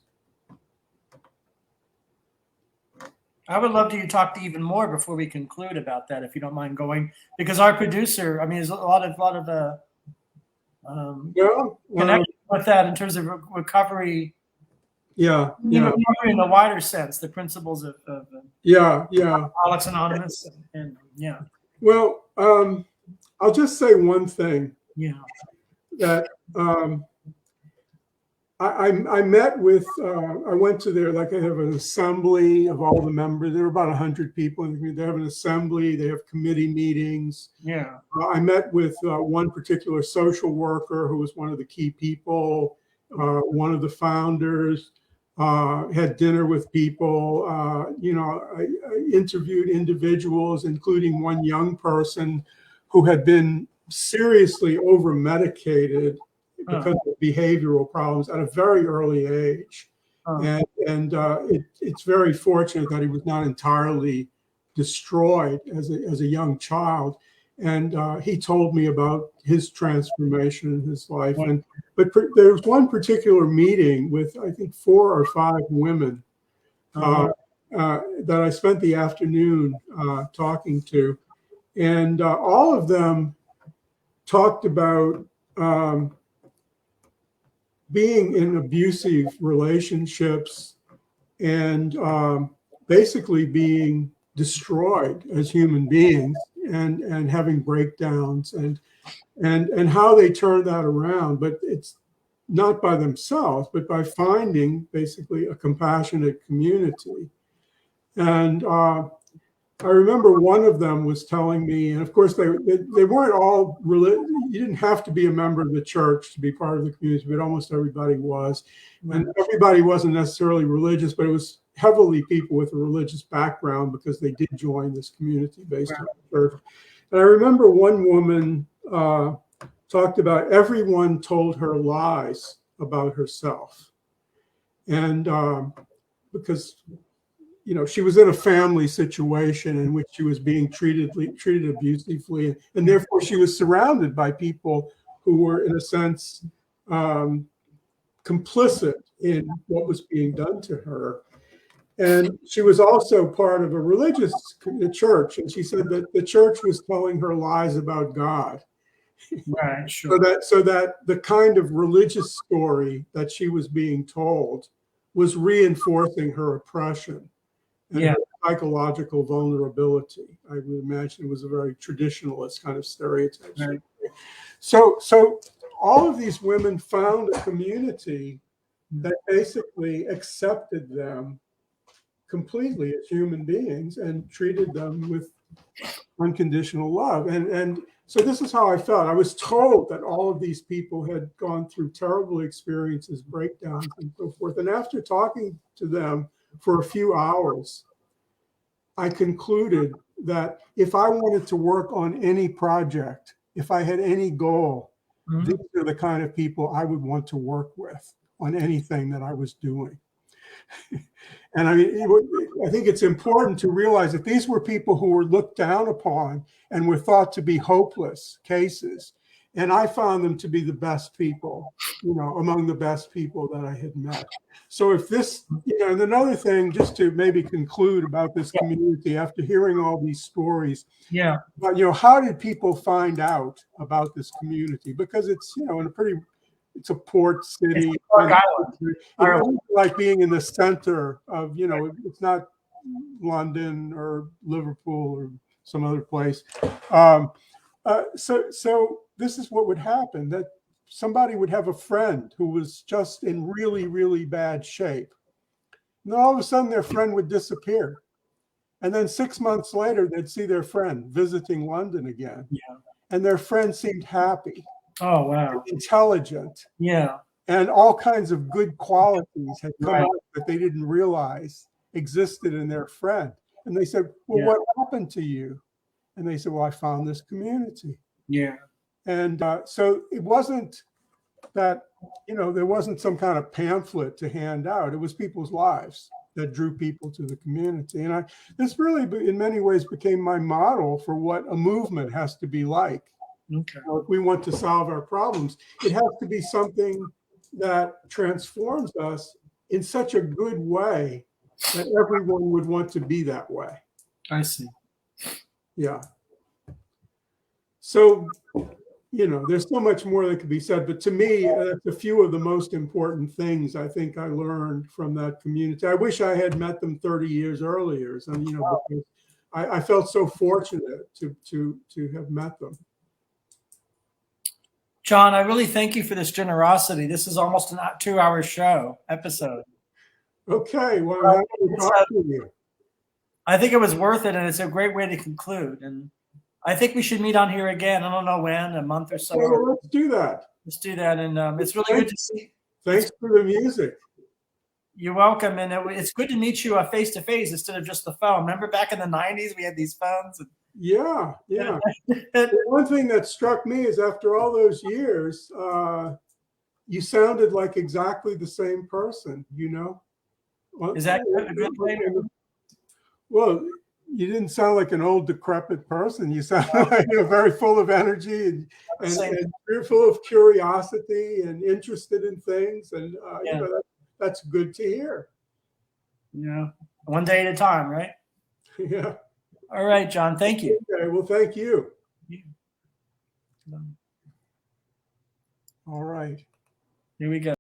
I would love to talk to you even more before we conclude about that, if you don't mind going, because our producer, I mean, there's a lot of connection with that in terms of recovery. Recovery in the wider sense, the principles of Alcoholics Anonymous, and Well, I'll just say one thing. That I met with, I went to their, like, I have an assembly of all the members. There were about 100 people in the community. They have an assembly, they have committee meetings. I met with one particular social worker who was one of the key people, one of the founders, had dinner with people. I interviewed individuals, including one young person who had been seriously over-medicated because of behavioral problems at a very early age. It's very fortunate that he was not entirely destroyed as a young child. And he told me about his transformation in his life. But there was one particular meeting with, I think, 4 or 5 women that I spent the afternoon talking to. And all of them talked about being in abusive relationships and basically being destroyed as human beings and having breakdowns and how they turn that around. But it's not by themselves, but by finding basically a compassionate community. And I remember one of them was telling me, and of course they weren't all religious. You didn't have to be a member of the church to be part of the community, but almost everybody was. And everybody wasn't necessarily religious, but it was heavily people with a religious background because they did join this community based on the church. And I remember one woman talked about everyone told her lies about herself. And because she was in a family situation in which she was being treated abusively, and therefore she was surrounded by people who were, in a sense, complicit in what was being done to her. And she was also part of a religious church, and she said that the church was telling her lies about God. Right, sure. So that the kind of religious story that she was being told was reinforcing her oppression and her psychological vulnerability. I would imagine it was a very traditionalist kind of stereotype. Right. So all of these women found a community that basically accepted them completely as human beings and treated them with unconditional love. And so this is how I felt. I was told that all of these people had gone through terrible experiences, breakdowns, and so forth. And after talking to them for a few hours, I concluded that if I wanted to work on any project, if I had any goal, these are the kind of people I would want to work with on anything that I was doing. And I mean, I think it's important to realize that these were people who were looked down upon and were thought to be hopeless cases. And I found them to be the best people, among the best people that I had met. So if this, and another thing, just to maybe conclude about this community after hearing all these stories, but how did people find out about this community? Because it's, it's a port city. It's like being in the center of, it's not London or Liverpool or some other place. So this is what would happen, that somebody would have a friend who was just in really, really bad shape. And then all of a sudden their friend would disappear. And then 6 months later, they'd see their friend visiting London again. Yeah. And their friend seemed happy. Oh, wow. Intelligent. Yeah. And all kinds of good qualities had come out that they didn't realize existed in their friend. And they said, well, what happened to you? And they said, well, I found this community. Yeah. And so it wasn't that, there wasn't some kind of pamphlet to hand out. It was people's lives that drew people to the community. And this really, in many ways, became my model for what a movement has to be like. Okay. If we want to solve our problems, it has to be something that transforms us in such a good way that everyone would want to be that way. I see. Yeah. So, there's so much more that could be said, but to me, that's a few of the most important things I think I learned from that community. I wish I had met them 30 years earlier. So, because I felt so fortunate to have met them. John, I really thank you for this generosity. This is almost a 2-hour episode. Okay, well, I'm happy to talk to you. I think it was worth it, and it's a great way to conclude. And I think we should meet on here again. I don't know when, a month or so. Well, let's do that. Let's do that, and it's really good to see. Thanks for the music. You're welcome, and it's good to meet you face to face instead of just the phone. Remember back in the 90s, we had these phones. Yeah. One thing that struck me is after all those years, you sounded like exactly the same person. Is that a good thing? Well, you didn't sound like an old decrepit person. You sounded like very full of energy and you're full of curiosity and interested in things, and that's good to hear. Yeah, one day at a time, right? Yeah. All right, John. Thank you. Okay. Well, thank you. All right. Here we go.